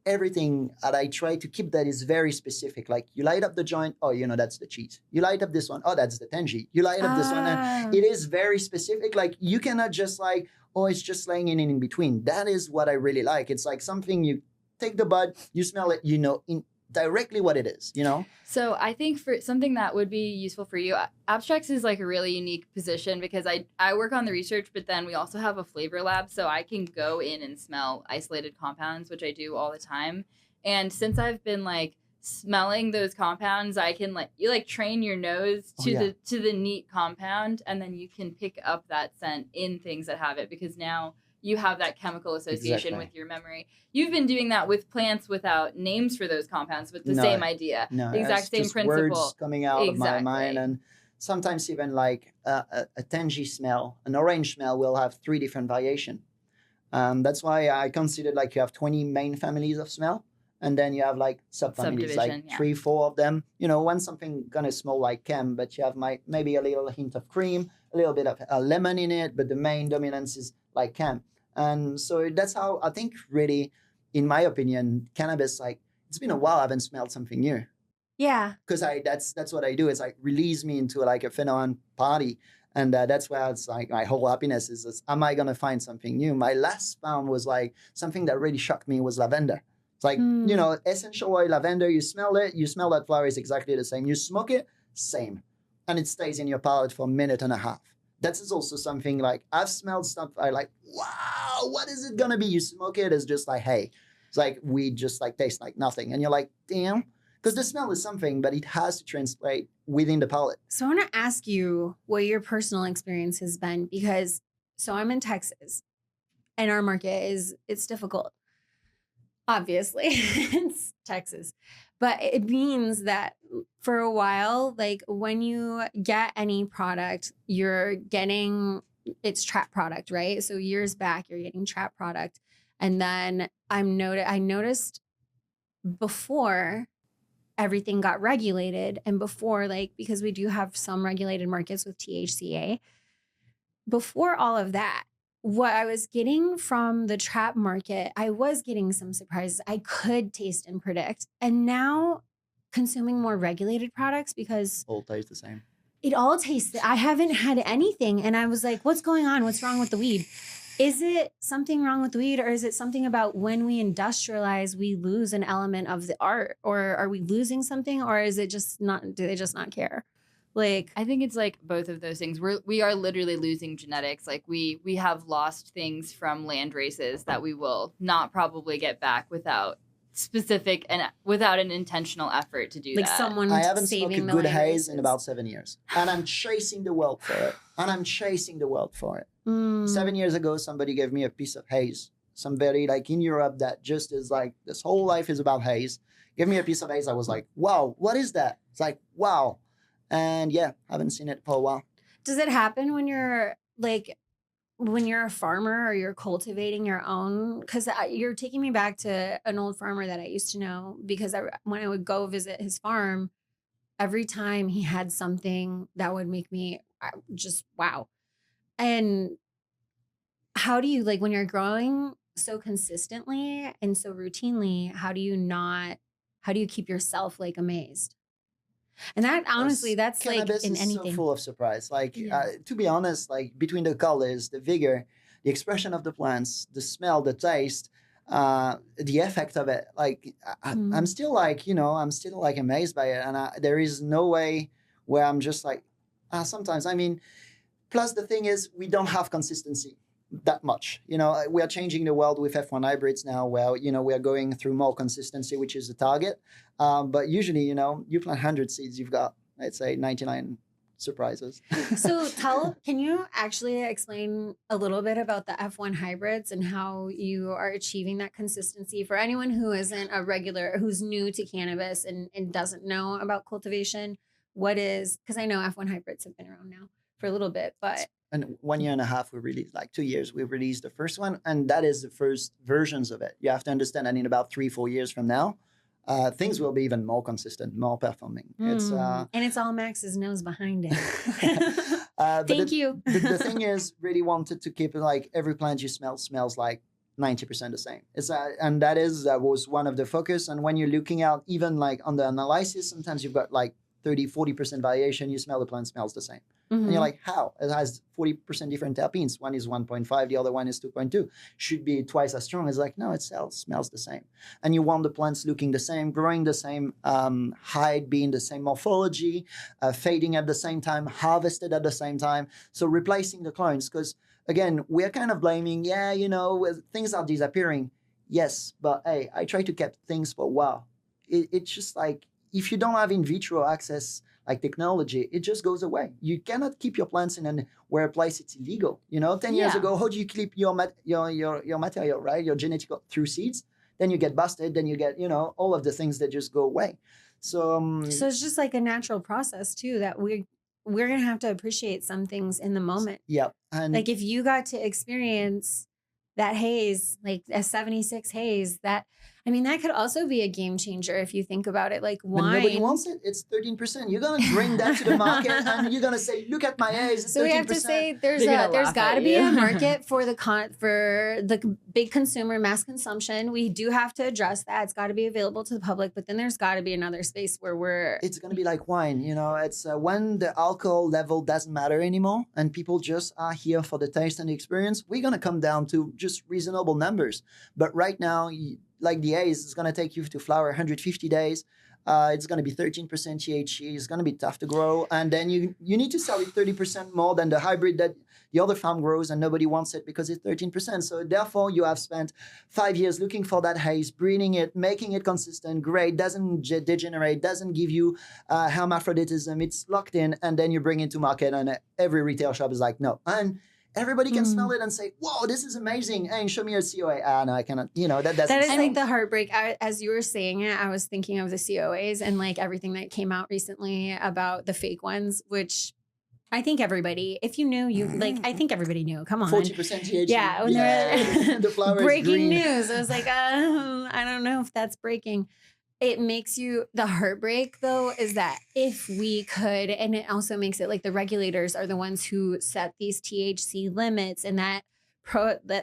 everything. And I try to keep that is very specific. Like you light up the joint, oh, you know, that's the cheese. You light up this one, oh, that's the Tenji. You light up this one, and it is very specific. Like you cannot just like, oh, it's just laying in between. That is what I really like. It's like something you take the bud, you smell it, you know directly what it is, you know? So I think for something that would be useful for you, Abstrax is like a really unique position because I work on the research, but then we also have a flavor lab. So I can go in and smell isolated compounds, which I do all the time. And since I've been like smelling those compounds, I can you train your nose to the neat compound, and then you can pick up that scent in things that have it, because now you have that chemical association with your memory. You've been doing that with plants without names for those compounds, but the same idea, the exact same principle. Words coming out of my mind, and sometimes even like a tangy smell, an orange smell will have 3 different variations. That's why I considered like you have 20 main families of smell, and then you have like subfamilies, like 3, 4 of them. When something gonna smell like chem, but you have maybe a little hint of cream, a little bit of a lemon in it, but the main dominance is like chem. And so that's how I think, really, in my opinion, cannabis, like, it's been a while I haven't smelled something new. Yeah. Because that's what I do. It's like release me into like a phenohunt party. And that's where it's like my whole happiness is, am I going to find something new? My last found was like something that really shocked me was lavender. It's like, essential oil lavender, you smell it, you smell that flower is exactly the same. You smoke it, same. And it stays in your palate for a minute and a half. That is also something like I've smelled stuff. I like, wow, what is it going to be? You smoke it, it's just like, hey, it's like weed just like tastes like nothing. And you're like, damn. Because the smell is something, but it has to translate within the palate. So I want to ask you what your personal experience has been, because I'm in Texas and our market it's difficult. Obviously, it's Texas. But it means that for a while, like when you get any product, you're getting it's trap product, right? So years back, you're getting trap product. And then I noticed before everything got regulated, and before, like, because we do have some regulated markets with THCA, before all of that, what I was getting from the trap market, I was getting some surprises I could taste and predict. And now consuming more regulated products, because all taste the same. It all tastes, I haven't had anything. And I was like, what's going on? What's wrong with the weed? Is it something wrong with the weed, or is it something about when we industrialize, we lose an element of the art? Or are we losing something? Or is it just not, do they just not care? Like, I think it's like both of those things. We are literally losing genetics. Like we have lost things from land races that we will not probably get back without specific and without an intentional effort to do like that. someone I haven't saving smoked a the good land haze races. in about 7 years, and I'm chasing the world for it. 7 years ago, somebody gave me a piece of haze. Somebody like in Europe that just is like, this whole life is about haze. Give me a piece of haze. I was like, wow, what is that? It's like, wow. And yeah, haven't seen it for a while. Does it happen when you're a farmer or you're cultivating your own? Because you're taking me back to an old farmer that I used to know, because when I would go visit his farm, every time he had something that would make me just wow. And how do you, like, when you're growing so consistently and so routinely, how do you keep yourself like amazed? And that, honestly, that's like cannabis in is anything. so full of surprise. Like, Yeah. to be honest, like between the colors, the vigor, the expression of the plants, the smell, the taste, the effect of it. Like, I'm still like, I'm still like amazed by it. And there is no way where I'm just like, sometimes, I mean, plus the thing is, we don't have consistency that much. We are changing the world with F1 hybrids now, where, we are going through more consistency, which is the target. But usually, you plant 100 seeds, you've got, let's say, 99 surprises. So can you actually explain a little bit about the F1 hybrids and how you are achieving that consistency for anyone who isn't who's new to cannabis and doesn't know about cultivation? Because I know F1 hybrids have been around now for a little bit, but. And 1 year and a half, we released, like 2 years, we released the first one. And that is the first versions of it. You have to understand that in about 3-4 years from now, things will be even more consistent, more performing. And it's all Max's nose behind it. Thank you. The thing is, really wanted to keep it like every plant you smell smells like 90% the same. And that was one of the focus. And when you're looking out, even like on the analysis, sometimes you've got like 30-40% variation. You smell the plant smells the same. Mm-hmm. And you're like, how? It has 40% different terpenes. One is 1.5, the other one is 2.2. Should be twice as strong. It's like, no, it smells the same. And you want the plants looking the same, growing the same, height being the same morphology, fading at the same time, harvested at the same time. So replacing the clones, because again, we're kind of blaming, things are disappearing. Yes, but hey, I try to keep things for a while. it's just like, if you don't have in vitro access, like technology, it just goes away. You cannot keep your plants in where a place it's illegal. 10 years ago, how do you keep your material, right? Your genetic through seeds. Then you get busted. Then you get, all of the things that just go away. So it's just like a natural process too, that we're gonna have to appreciate some things in the moment. yeah, and Like if you got to experience that haze, like a 76 haze, that could also be a game changer if you think about it. Like wine. But nobody wants it. It's 13%. You're gonna bring that to the market, and you're gonna say, "Look at my haze." It's 13%. So we have to say there's got to be a market for the big consumer mass consumption. We do have to address that. It's got to be available to the public, but then there's got to be another space where it's gonna be like wine. It's when the alcohol level doesn't matter anymore, and people just are here for the taste and the experience. We're gonna come down to just reasonable numbers. But right now, like the haze, it's going to take you to flower 150 days. It's going to be 13% THC. It's going to be tough to grow. And then you need to sell it 30% more than the hybrid that the other farm grows, and nobody wants it because it's 13%. So therefore, you have spent 5 years looking for that haze, breeding it, making it consistent, great, doesn't degenerate, doesn't give you hermaphroditism. It's locked in, and then you bring it to market, and every retail shop is like, no. And everybody can smell it and say, "Whoa, this is amazing!" And show me a COA. No, I cannot. That is like the heartbreak. As you were saying it, I was thinking of the COAs and like everything that came out recently about the fake ones, which I think everybody, if you knew, I think everybody knew. Come on, 40% THC. Yeah, the flower breaking is green. news. I was like, I don't know if that's breaking. It makes you, the heartbreak though, is that if we could, and it also makes it like the regulators are the ones who set these THC limits, and that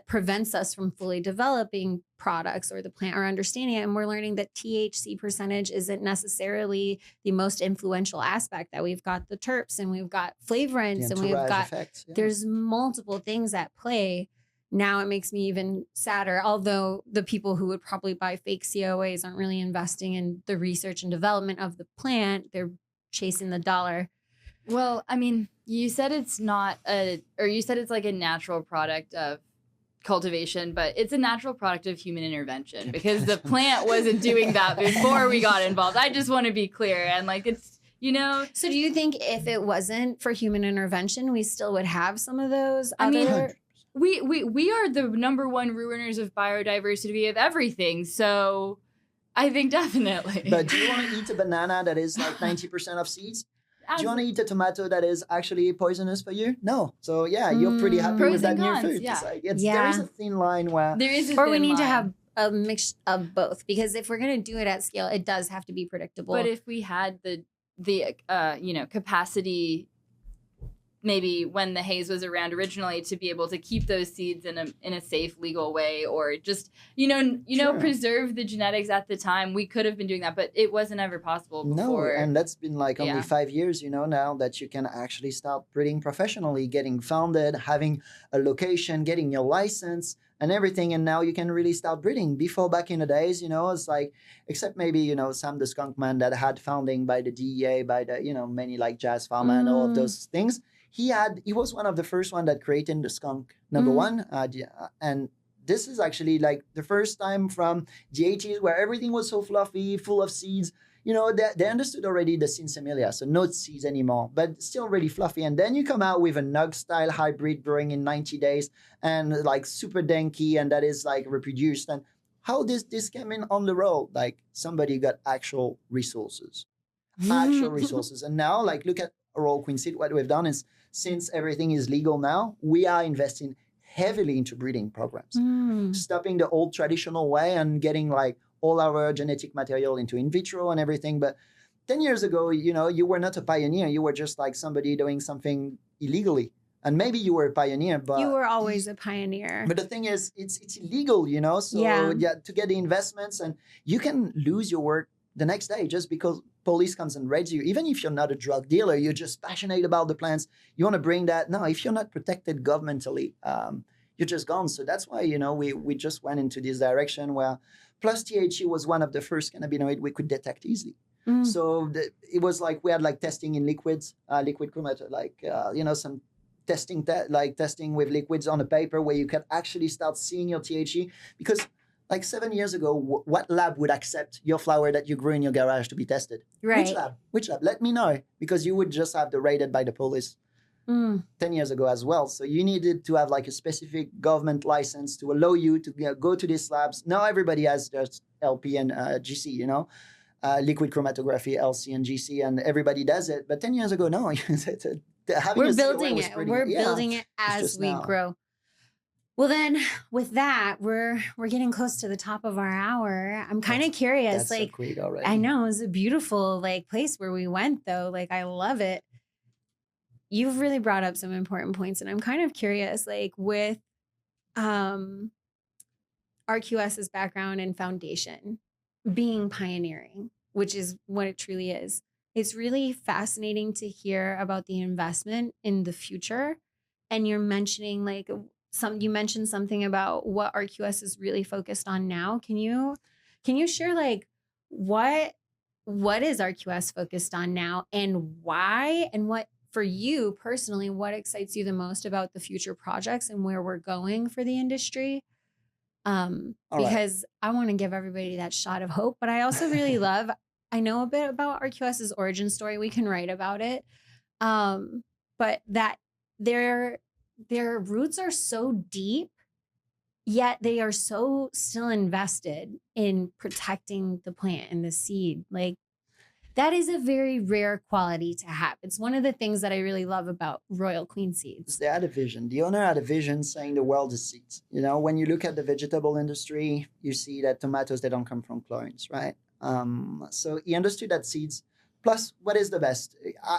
prevents us from fully developing products or the plant or understanding it. And we're learning that THC percentage isn't necessarily the most influential aspect, that we've got the terps and we've got flavorants and we've got, effects, there's multiple things at play. Now it makes me even sadder, although the people who would probably buy fake COAs aren't really investing in the research and development of the plant. They're chasing the dollar. Well, you said it's you said it's like a natural product of cultivation, but it's a natural product of human intervention because the plant wasn't doing that before we got involved. I just want to be clear. And like, it's, So do you think if it wasn't for human intervention, we still would have some of those? We are the number one ruiners of biodiversity of everything. So I think definitely. But do you want to eat a banana that is like 90% of seeds? Do you want to eat a tomato that is actually poisonous for you? No. So yeah, you're pretty happy with that new food. Yeah. There is a thin line where there is we need to have a mix of both, because if we're going to do it at scale, it does have to be predictable. But if we had the capacity, maybe when the haze was around originally, to be able to keep those seeds in a safe, legal way, or just Sure. preserve the genetics at the time, we could have been doing that, but it wasn't ever possible before. No, and that's been like only 5 years, now that you can actually start breeding professionally, getting founded, having a location, getting your license and everything, and now you can really start breeding. Before, back in the days, it's like, except maybe, Sam the Skunk Man that had founding by the DEA, by the, many like Jazz Pharma and all of those things. He was one of the first one that created the skunk number one. And this is actually like the first time from the 80s where everything was so fluffy, full of seeds. They understood already the Sinsemilla, so no seeds anymore, but still really fluffy. And then you come out with a Nug style hybrid growing in 90 days and like super danky, and that is like reproduced. And how this came in on the road? Like somebody got actual resources. And now like look at Royal Queen Seed. What we've done is, since everything is legal now, we are investing heavily into breeding programs, stopping the old traditional way and getting like all our genetic material into in vitro and everything. But 10 years ago, you were not a pioneer. You were just like somebody doing something illegally. And maybe you were a pioneer, but you were always a pioneer. But the thing is, it's illegal, So to get the investments, and you can lose your work the next day just because police comes and raids you. Even if you're not a drug dealer, you're just passionate about the plants. You want to bring that. No, if you're not protected governmentally, you're just gone. So that's why, we just went into this direction where plus THC was one of the first cannabinoid we could detect easily. So it was like we had like testing in liquids, liquid chromatography, like, some testing with liquids on a paper where you can actually start seeing your THC, because Like 7 years ago, what lab would accept your flower that you grew in your garage to be tested? Right. Which lab? Which lab? Let me know, because you would just have the raided by the police 10 years ago as well. So you needed to have like a specific government license to allow you to go to these labs. Now everybody has just LP and GC, you know, liquid chromatography, LC and GC, and everybody does it. But 10 years ago, no. We're building it. We're building it as we grow. Well, then with that, we're getting close to the top of our hour. I'm kind of curious. That's like, so quick already. I know, it was a beautiful like place where we went though. Like, I love it. You've really brought up some important points, and I'm kind of curious, like with RQS's background and foundation being pioneering, which is what it truly is. It's really fascinating to hear about the investment in the future. And you're mentioning like you mentioned something about what RQS is really focused on now. Can you share like what is RQS focused on now, and why, and what for you personally, what excites you the most about the future projects and where we're going for the industry? Because I want to give everybody that shot of hope, but I also really I know a bit about RQS's origin story. We can write about it. But that their roots are so deep, yet they are so still invested in protecting the plant and the seed. Like, that is a very rare quality to have. It's one of the things that I really love about Royal Queen Seeds. They had a vision. The owner had a vision saying the world is seeds. You know, when you look at the vegetable industry, you see that tomatoes, they don't come from clones, right? So he understood that seeds, plus what is the best?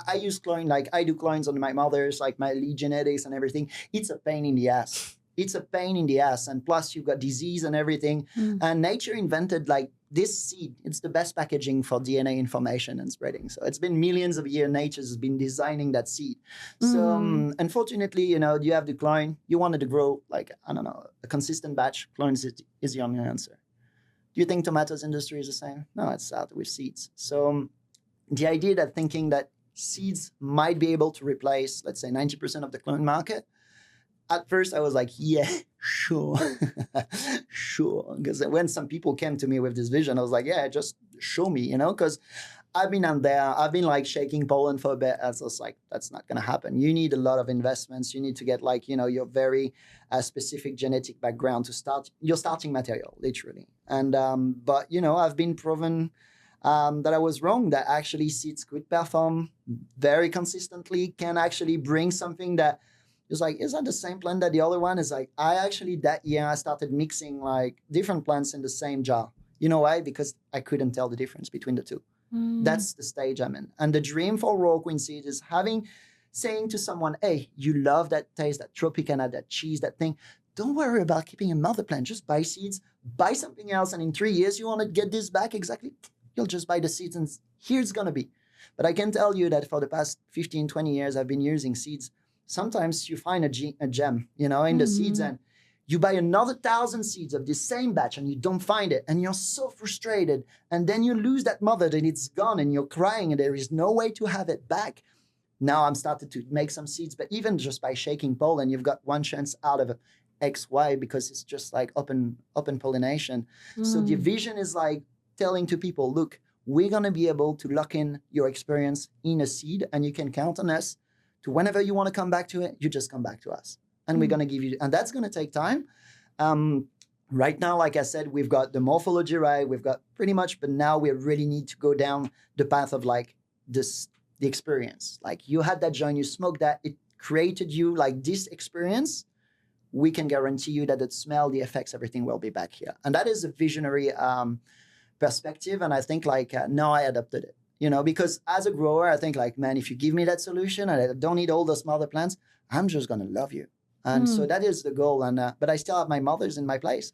I use clone, like I do clones on my mother's, like my lead genetics and everything. It's a pain in the ass. It's a pain in the ass. And plus you've got disease and everything. And nature invented like this seed. It's the best packaging for DNA information and spreading. So it's been millions of years nature has been designing that seed. So unfortunately, you know, you have the clone. You wanted to grow like, I don't know, a consistent batch. Clones is the only answer. Do you think tomatoes industry is the same? No, it's out with seeds. So the idea that thinking that seeds might be able to replace, let's say 90% of the clone market, at first I was like, yeah, sure, sure. Because when some people came to me with this vision, I was like, yeah, just show me, you know, because I've been on there. I've been like shaking pollen for a bit. I was like, that's not going to happen. You need a lot of investments. You need to get like, you know, your very specific genetic background to start your starting material, literally. And, but, you know, I've been proven that I was wrong, that actually seeds could perform very consistently, can actually bring something that is like, is that the same plant that the other one? Is like, I actually, that year I started mixing like different plants in the same jar. You know why? Because I couldn't tell the difference between the two. That's the stage I'm in. And the dream for Royal Queen Seeds is saying to someone, hey, you love that taste, that Tropicana, that cheese, that thing. Don't worry about keeping another plant. Just buy seeds, buy something else. And in 3 years, you want to get this back exactly. You'll just buy the seeds and here it's going to be. But I can tell you that for the past 15, 20 years, I've been using seeds. Sometimes you find a gem, you know, in the seeds, and you buy another 1,000 seeds of the same batch and you don't find it. And you're so frustrated. And then you lose that mother and it's gone and you're crying and there is no way to have it back. Now I'm started to make some seeds, but even just by shaking pollen, you've got one chance out of XY because it's just like open pollination. So the vision is like telling to people, look, we're going to be able to lock in your experience in a seed and you can count on us to whenever you want to come back to it, you just come back to us. And we're going to give you, and that's going to take time. Right now, like I said, we've got the morphology right, we've got pretty much, but now we really need to go down the path of like the experience. Like you had that joint, you smoked that, it created you like this experience. We can guarantee you that the smell, the effects, everything will be back here. And that is a visionary perspective. And I think like now I adopted it. You know, because as a grower, I think like, man, if you give me that solution and I don't need all those mother plants, I'm just going to love you. And so that is the goal. And but I still have my mothers in my place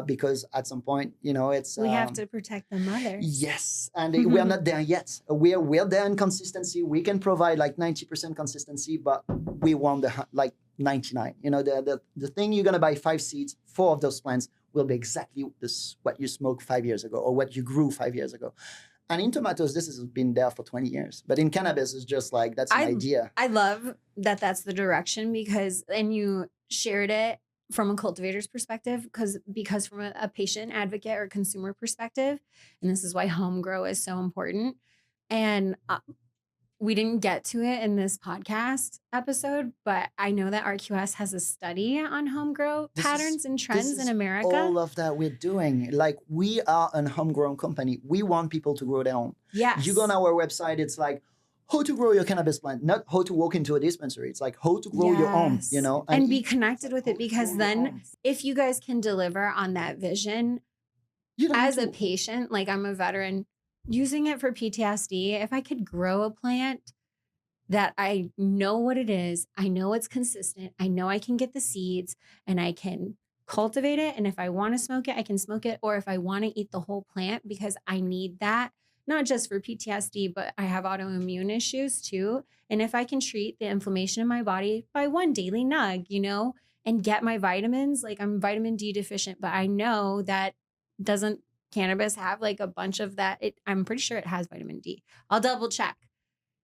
because at some point, you know, it's... we have to protect the mothers. Yes. And we're not there yet. We're there in consistency. We can provide like 90% consistency, but we want the like 99. You know, the thing you're going to buy 5 seeds, 4 of those plants will be exactly what you smoked 5 years ago or what you grew 5 years ago. And in tomatoes, this has been there for 20 years. But in cannabis, it's just like, that's an idea. I love that that's the direction because, and you shared it from a cultivator's perspective, because from a patient advocate or consumer perspective, and this is why home grow is so important. And we didn't get to it in this podcast episode, but I know that RQS has a study on home grow patterns and trends in America. All of that we're doing. Like, we are a homegrown company. We want people to grow their own. Yes. You go on our website, it's like how to grow your cannabis plant, not how to walk into a dispensary. It's like how to grow your own, you know, and be connected with it, because then if you guys can deliver on that vision as a patient, like I'm a veteran using it for PTSD, if I could grow a plant that I know what it is, I know it's consistent, I know I can get the seeds and I can cultivate it. And if I want to smoke it, I can smoke it. Or if I want to eat the whole plant because I need that, not just for PTSD, but I have autoimmune issues too. And if I can treat the inflammation in my body by one daily nug, you know, and get my vitamins, like I'm vitamin D deficient, but I know that doesn't cannabis have like a bunch of that? I'm pretty sure it has vitamin D. I'll double check.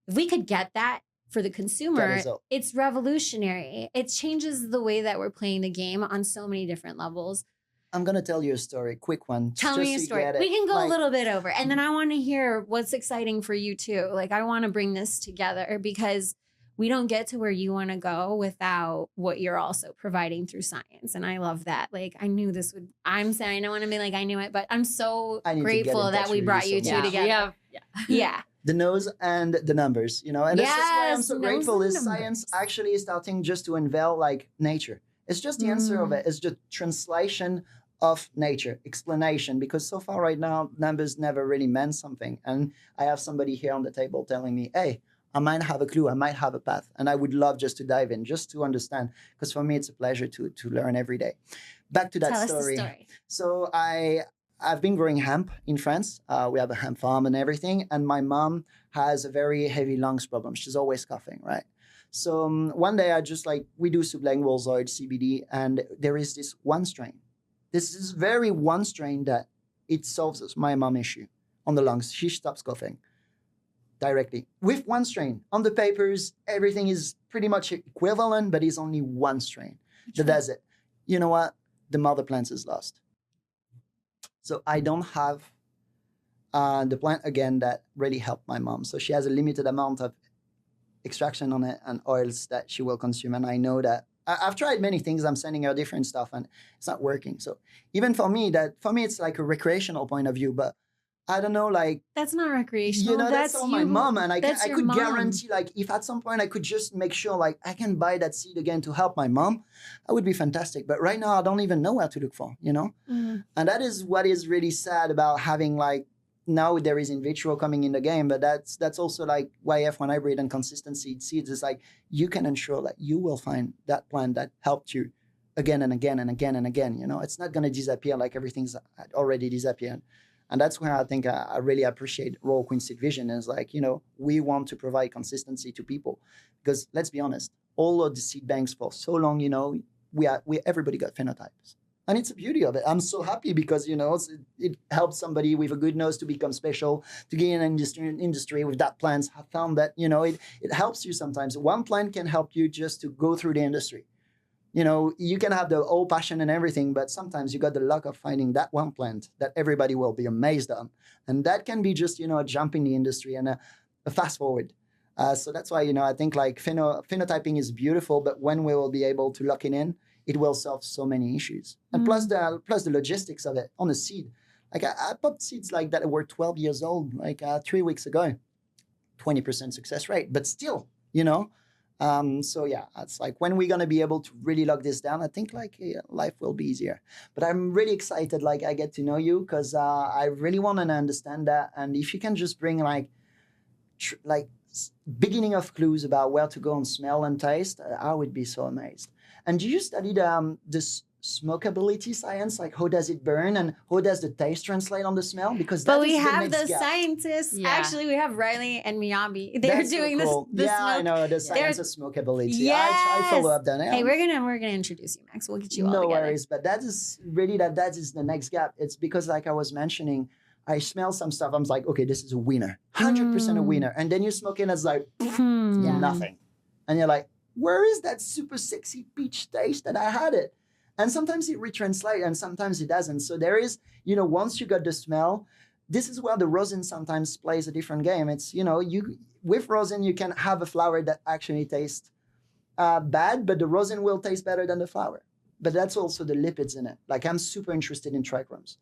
If we could get that for the consumer, it's revolutionary. It changes the way that we're playing the game on so many different levels. I'm going to tell you a story, quick one. Tell me a story. We can go a little bit over. And then I want to hear what's exciting for you too. Like, I want to bring this together because we don't get to where you want to go without what you're also providing through science. And I love that. Like, I knew this would, I'm saying, I don't want to be like, I knew it, but I'm so grateful that we brought you two together. Yeah. The nose and the numbers, you know, and this is why I'm so grateful is science actually is starting just to unveil like nature. It's just the answer of it. It's just translation of nature, explanation, because so far right now, numbers never really meant something. And I have somebody here on the table telling me, hey, I might have a clue, I might have a path. And I would love just to dive in, just to understand, because for me, it's a pleasure to learn every day. Back to that story. So I've been growing hemp in France. We have a hemp farm and everything. And my mom has a very heavy lungs problem. She's always coughing, right? So one day I just we do sublingual oil, CBD, and there is this one strain. This is very one strain that it solves my mom issue on the lungs. She stops coughing directly with one strain. On the papers, everything is pretty much equivalent, but it's only one strain that does it. You know what? The mother plant is lost. So I don't have the plant again that really helped my mom. So she has a limited amount of extraction on it and oils that she will consume. And I know that I've tried many things. I'm sending her different stuff and it's not working. So even for me, it's like a recreational point of view, but I don't know, that's not recreational. You know, that's all my mom. And I could guarantee, if at some point I could just make sure, I can buy that seed again to help my mom, that would be fantastic. But right now, I don't even know where to look for, you know? Mm. And that is what is really sad about having, now there is in vitro coming in the game, but that's also YF when I breed and consistent seeds. It's you can ensure that you will find that plant that helped you again and again and again and again. You know, it's not going to disappear like everything's already disappeared. And that's where I think I really appreciate Royal Queen Seed vision is we want to provide consistency to people because let's be honest, all of the seed banks for so long, everybody got phenotypes. And it's the beauty of it. I'm so happy because, it helps somebody with a good nose to become special, to get in an industry with that plant. I found that, it helps you sometimes. One plant can help you just to go through the industry. You can have the old passion and everything, but sometimes you got the luck of finding that one plant that everybody will be amazed on. And that can be just, a jump in the industry and a fast forward. So that's why, I think phenotyping is beautiful, but when we will be able to lock it in, it will solve so many issues. And plus the logistics of it on the seed. I popped seeds like that were 12 years old, 3 weeks ago, 20% success rate, but still, So yeah, it's when we're going to be able to really lock this down, I think life will be easier. But I'm really excited, I get to know you because I really want to understand that. And if you can just bring beginning of clues about where to go and smell and taste, I would be so amazed. And do you study the smokability science? How does it burn and how does the taste translate on the smell? Because but we have the scientists. Yeah. Actually, we have Riley and Miyabi. They're doing so cool. this. I know the science of smokability. Yes. I follow up that. Hey, we're gonna introduce you, Max. We'll get you all together. No worries, but that is really that is the next gap. It's because I was mentioning, I smell some stuff. I'm okay, this is a winner, 100% a winner. And then you smoke it, and it's nothing, and you're where is that super sexy peach taste that I had it? And sometimes it retranslates and sometimes it doesn't. So there is, once you got the smell, this is where the rosin sometimes plays a different game. It's, with rosin, you can have a flower that actually tastes bad, but the rosin will taste better than the flower. But that's also the lipids in it. Like, I'm super interested in trichromes.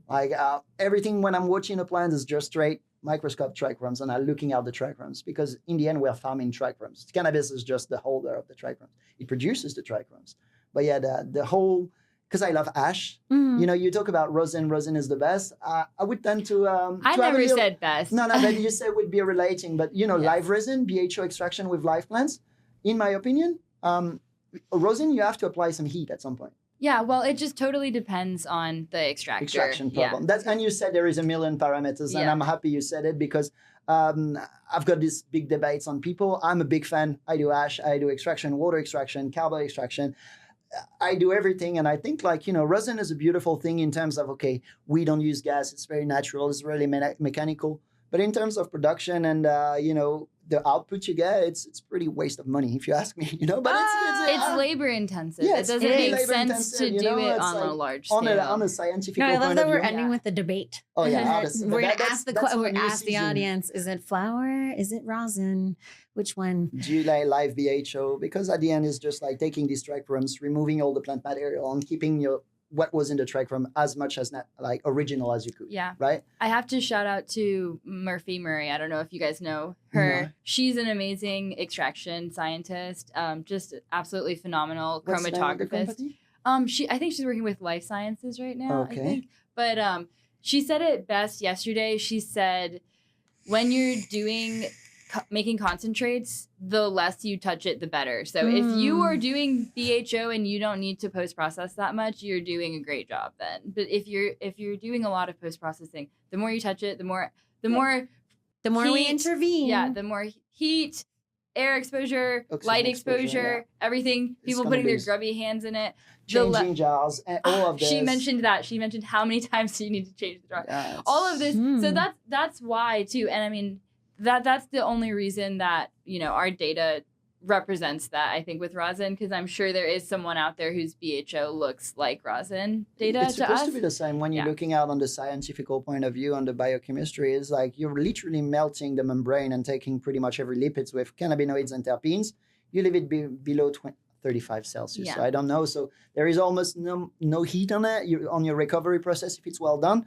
Like, everything when I'm watching a plant is just straight microscope trichromes, and I'm looking at the trichromes, because in the end, we're farming trichromes. Cannabis is just the holder of the trichromes. It produces the trichromes. But yeah, the whole, because I love ash. You talk about rosin. Rosin is the best. I would tend to. I never said best. No, but you said would be relating. But yes. Live resin, BHO extraction with live plants, in my opinion, rosin, you have to apply some heat at some point. Yeah, well, it just totally depends on the extraction problem. Yeah. And you said there is a million parameters, and I'm happy you said it, because I've got these big debates on people. I'm a big fan. I do ash, I do extraction, water extraction, carbon extraction. I do everything. And I think, rosin is a beautiful thing in terms of, okay, we don't use gas. It's very natural. It's really mechanical. But in terms of production and, the output you get, it's pretty waste of money, if you ask me, But it's labor intensive. Yeah, it doesn't make sense to do it on a large scale. On a scientific point of view. I love that we're ending with the debate. Oh, yeah. We're going to ask the audience, is it flour? Is it rosin? Which one? Do you like live BHO? Because at the end, it's just like taking these trichromes, removing all the plant material, and keeping what was in the trichome as much as original as you could. Yeah. Right? I have to shout out to Murphy Murray. I don't know if you guys know her. No. She's an amazing extraction scientist. Just absolutely phenomenal chromatographist. I think she's working with Life Sciences right now, okay. I think. But she said it best yesterday. She said, when you're making concentrates, the less you touch it, the better. So if you are doing BHO and you don't need to post-process that much, you're doing a great job then. But if you're doing a lot of post-processing, the more you touch it, the more heat, we intervene. Yeah, the more heat, air exposure, light exposure, everything. People putting their grubby hands in it. Changing jars, and all of this. She mentioned that. She mentioned how many times you need to change the jar. Yeah, all of this. So that's why too. And I mean, that's the only reason that, our data represents that, I think, with rosin, because I'm sure there is someone out there whose BHO looks like rosin data to us. It's supposed to be the same when you're looking out on the scientific point of view on the biochemistry. Is like you're literally melting the membrane and taking pretty much every lipids with cannabinoids and terpenes. You leave it below 35 Celsius. Yeah. So I don't know. So there is almost no heat on it. On your recovery process, if it's well done,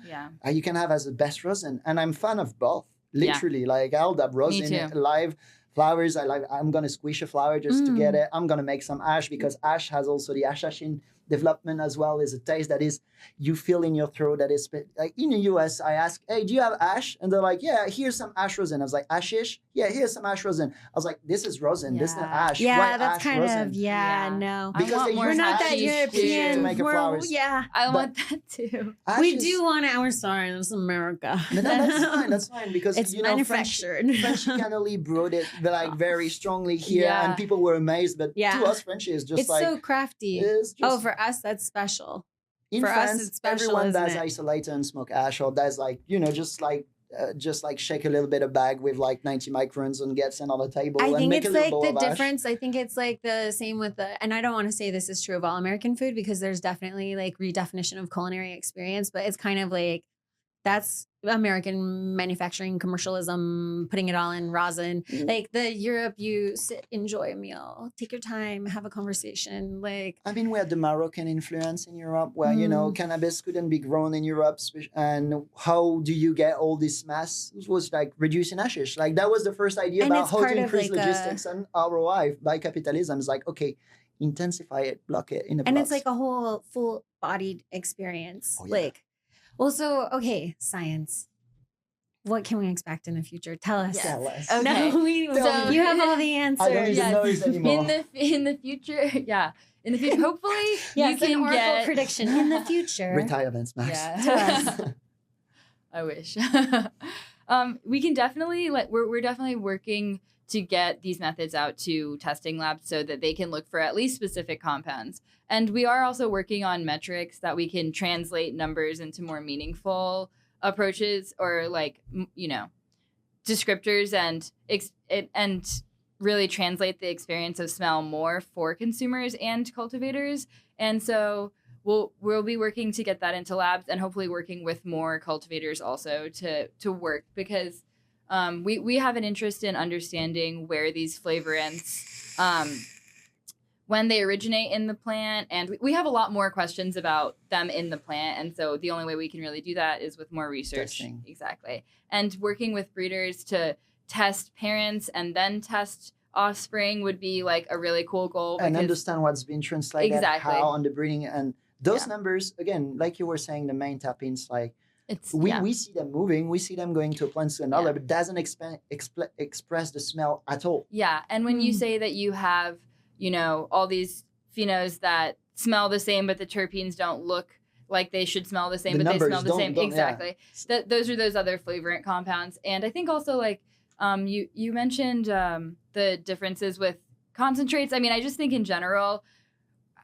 you can have as the best rosin. And I'm fan of both. Literally, I'll dab rosin, live flowers. I'm going to squish a flower just to get it. I'm going to make some ash, because ash has also the ashashin development as well. Is a taste that is, you feel in your throat, that is, like in the US, I ask, hey, do you have ash? And they're like, yeah, here's some ash rosin. I was like, ashish? Yeah, here's some ash rosin. I was like, this is rosin. This is not ash. Yeah, Why that's ash kind rosin? of, no. Because we're not that European. To make flowers. Yeah. I want that too. We do want it. We're sorry, it's America. No, that's fine, because, it's manufactured. French kind of brought it very strongly here, and people were amazed. But to us, French is just it's so crafty. For us, that's special. In For France, us, it's special, everyone does isolator and smoke ash, or does just shake a little bit of bag with 90 microns and get sent on the table. I think make it's a little the bowl of difference. Ash. I think it's the same with and I don't want to say this is true of all American food, because there's definitely redefinition of culinary experience, but it's kind of that's American manufacturing commercialism, putting it all in rosin. The Europe, you sit, enjoy a meal, take your time, have a conversation. We had the Moroccan influence in Europe, where cannabis couldn't be grown in Europe, and how do you get all this mass? It was reducing hashish. That was the first idea about how to increase logistics and ROI by capitalism. It's okay, intensify it, block it in a. And blocks. It's a whole full-bodied experience. Oh, yeah. Science. What can we expect in the future? Tell us. Yes. Tell us. Okay. No, you have all the answers. I don't even know this anymore. In the future, in the future, hopefully you can get prediction in the future. Retirements, Max. Yeah. I wish. We can definitely we're definitely working to get these methods out to testing labs so that they can look for at least specific compounds. And we are also working on metrics that we can translate numbers into more meaningful approaches, or descriptors, and really translate the experience of smell more for consumers and cultivators. And so we'll be working to get that into labs, and hopefully working with more cultivators also to work, because we have an interest in understanding where these flavorants when they originate in the plant, and we have a lot more questions about them in the plant, and so the only way we can really do that is with more research. Testing. Exactly. And working with breeders to test parents and then test offspring would be like a really cool goal, And understand what's been translated, Exactly. how on the breeding, and those numbers, again, like you were saying, the main terpenes, like we see them moving, we see them going to a plant to another, but doesn't express the smell at all. Yeah, and when you say that you have, all these phenos that smell the same, but the terpenes don't look like they should smell the same, but they smell the same. Exactly. Those are those other flavorant compounds. And I think also, like, you mentioned the differences with concentrates. I mean, I just think in general,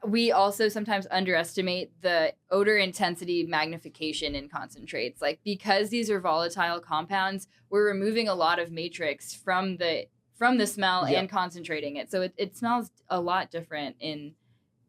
we also sometimes underestimate the odor intensity magnification in concentrates. Like, because these are volatile compounds, we're removing a lot of matrix from the smell and concentrating it. So it smells a lot different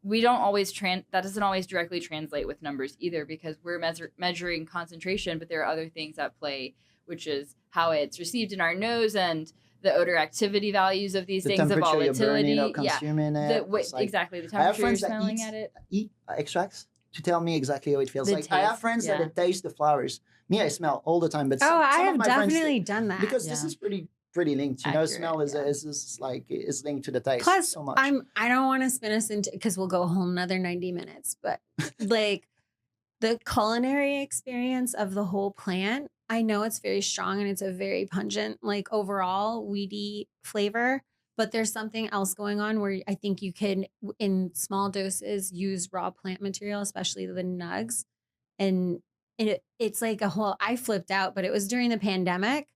we don't always that doesn't always directly translate with numbers either, because we're measuring concentration, but there are other things at play, which is how it's received in our nose and the odor activity values of these things, the volatility, you're burning or consuming it. Exactly, the temperature you're smelling at it. Eat extracts to tell me exactly how it feels. I have friends that taste the flowers. Me, I smell all the time, but some I have of my definitely friends, done that, because this is pretty linked. Accurate, Smell is linked to the taste. Plus, so much. I don't want to spin us into, because we'll go a whole another 90 minutes, but like the culinary experience of the whole plant, I know it's very strong and it's a very pungent, like overall weedy flavor, but there's something else going on where I think you can, in small doses, use raw plant material, especially the nugs. And it's like I flipped out, but it was during the pandemic.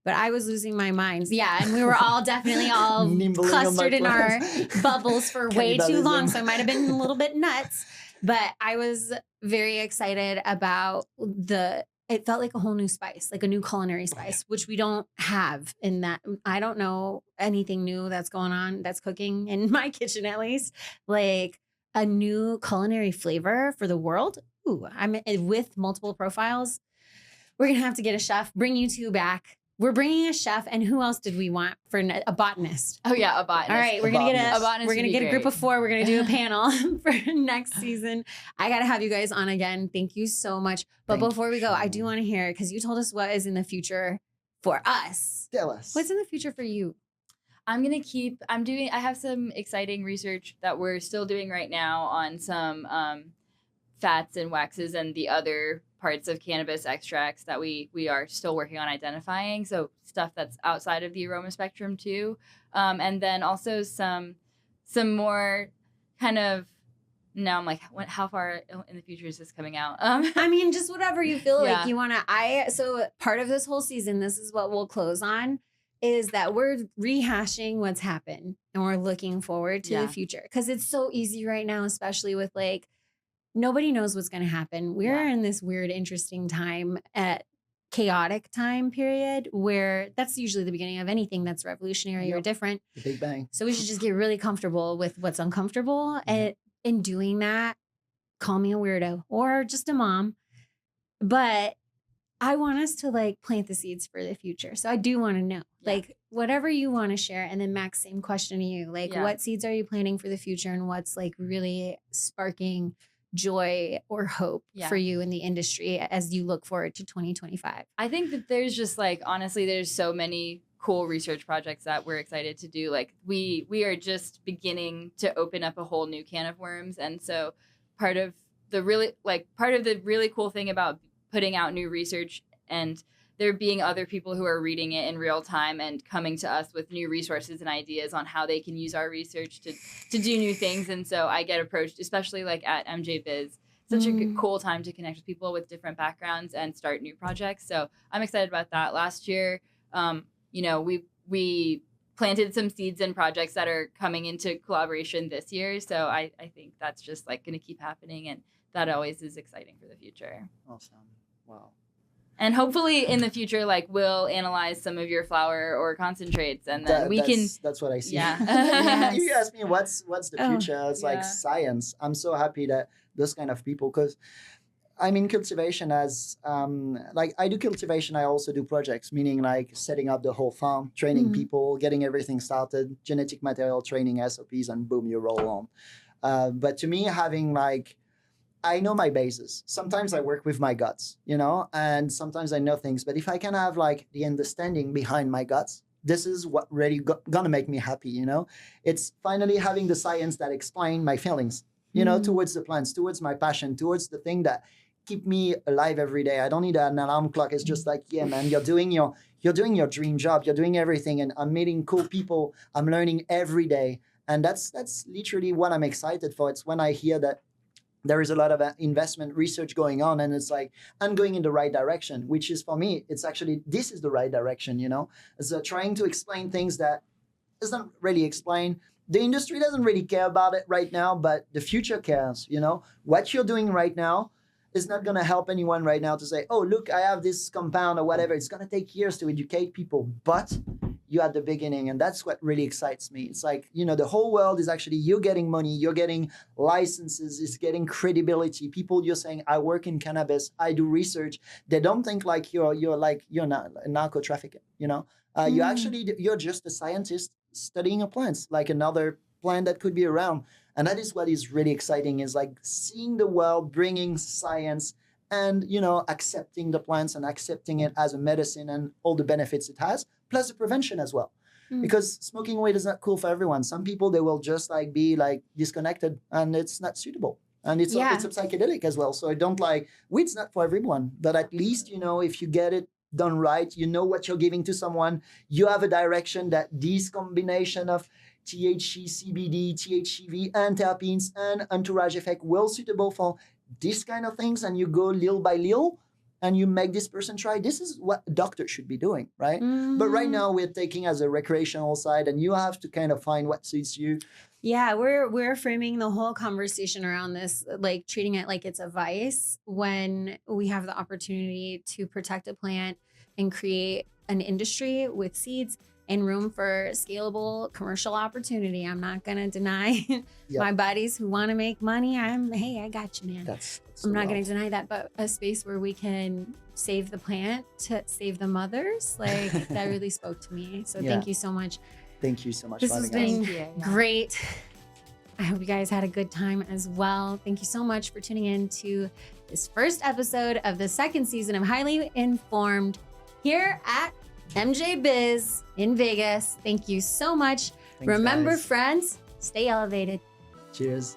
But I was losing my mind. Yeah, and we were all definitely all clustered in our bubbles for way too long. So I might have been a little bit nuts. But I was very excited about it felt like a whole new spice, like a new culinary spice, which we don't have in that. I don't know anything new that's going on, that's cooking in my kitchen at least. Like a new culinary flavor for the world. Ooh, I'm with multiple profiles. We're going to have to get a chef, bring you two back. We're bringing a chef, and who else did we want for a botanist? Oh yeah, a botanist. All right, we're gonna get a botanist. We're gonna get a group of 4. We're gonna do a panel for next season. I gotta have you guys on again. Thank you so much. But before we go, I do want to hear, because you told us what is in the future for us. Tell us. What's in the future for you? I have some exciting research that we're still doing right now on some fats and waxes and the other parts of cannabis extracts that we are still working on identifying. So stuff that's outside of the aroma spectrum too. And then also some more kind of, now I'm like, how far in the future is this coming out? I mean, just whatever you feel like you want to. So part of this whole season, this is what we'll close on, is that we're rehashing what's happened and we're looking forward to the future. Because it's so easy right now, especially with like, nobody knows what's going to happen. We're in this weird, interesting time, chaotic time period, where that's usually the beginning of anything that's revolutionary or different. The Big Bang. So we should just get really comfortable with what's uncomfortable. And in doing that, call me a weirdo or just a mom. But I want us to like plant the seeds for the future. So I do want to know, like, whatever you want to share. And then Max, same question to you. Like, what seeds are you planting for the future, and what's like really sparking joy or hope for you in the industry as you look forward to 2025? I think that there's just like, honestly, there's so many cool research projects that we're excited to do. Like we are just beginning to open up a whole new can of worms. And so part of the really cool thing about putting out new research and there being other people who are reading it in real time and coming to us with new resources and ideas on how they can use our research to do new things. And so I get approached, especially like at MJ Biz, such a cool time to connect with people with different backgrounds and start new projects. So I'm excited about that. Last year, we planted some seeds and projects that are coming into collaboration this year. So I think that's just like going to keep happening. And that always is exciting for the future. Awesome. Wow. And hopefully in the future, like we'll analyze some of your flower or concentrates, and then That's what I see. Yeah. You ask me what's the future? It's like science. I'm so happy that those kind of people, because I mean, cultivation as like I do cultivation. I also do projects, meaning like setting up the whole farm, training people, getting everything started, genetic material training, SOPs, and boom, you roll on. But to me, having like, I know my bases. Sometimes I work with my guts, you know, and sometimes I know things. But if I can have like the understanding behind my guts, this is what really gonna make me happy, you know. It's finally having the science that explain my feelings, you know, towards the plants, towards my passion, towards the thing that keep me alive every day. I don't need an alarm clock. It's just like, yeah, man, you're doing your dream job. You're doing everything, and I'm meeting cool people. I'm learning every day, and that's literally what I'm excited for. It's when I hear that there is a lot of investment research going on, and it's like I'm going in the right direction, which is for me, it's actually, this is the right direction, you know. It's trying to explain things that isn't really explained. The industry doesn't really care about it right now, but the future cares, you know. What you're doing right now is not going to help anyone right now to say, oh, look, I have this compound or whatever. It's going to take years to educate people, but you're at the beginning, and that's what really excites me. It's like, you know, the whole world is actually, you're getting money, you're getting licenses, it's getting credibility. People, you're saying, I work in cannabis, I do research. They don't think like you're not a narco trafficker, you know. You're just a scientist studying a plant, like another plant that could be around. And that is what is really exciting, is like seeing the world, bringing science, and, you know, accepting the plants and accepting it as a medicine and all the benefits it has, plus the prevention as well. Because smoking weed is not cool for everyone. Some people, they will just like be like disconnected, and it's not suitable. And it's a psychedelic as well. So I don't like, weed's not for everyone, but at least, you know, if you get it done right, you know what you're giving to someone, you have a direction that this combination of THC, CBD, THCV, and terpenes and entourage effect will suitable for this kind of things, and you go little by little, and you make this person try. This is what a doctor should be doing, right? But right now we're taking as a recreational side, and you have to kind of find what suits you. Yeah, we're framing the whole conversation around this, like treating it like it's a vice, when we have the opportunity to protect a plant and create an industry with seeds and room for scalable commercial opportunity. I'm not going to deny my buddies who want to make money. Hey, I got you, man. I'm not going to deny that, but a space where we can save the plant to save the mothers, like that really spoke to me. So thank you so much. Thank you so much this for has having been us. great. I hope you guys had a good time as well. Thank you so much for tuning in to this first episode of the second season of Highly Informed here at MJ Biz in Vegas. Thank you so much. Thanks, Remember, guys. friends, stay elevated. Cheers.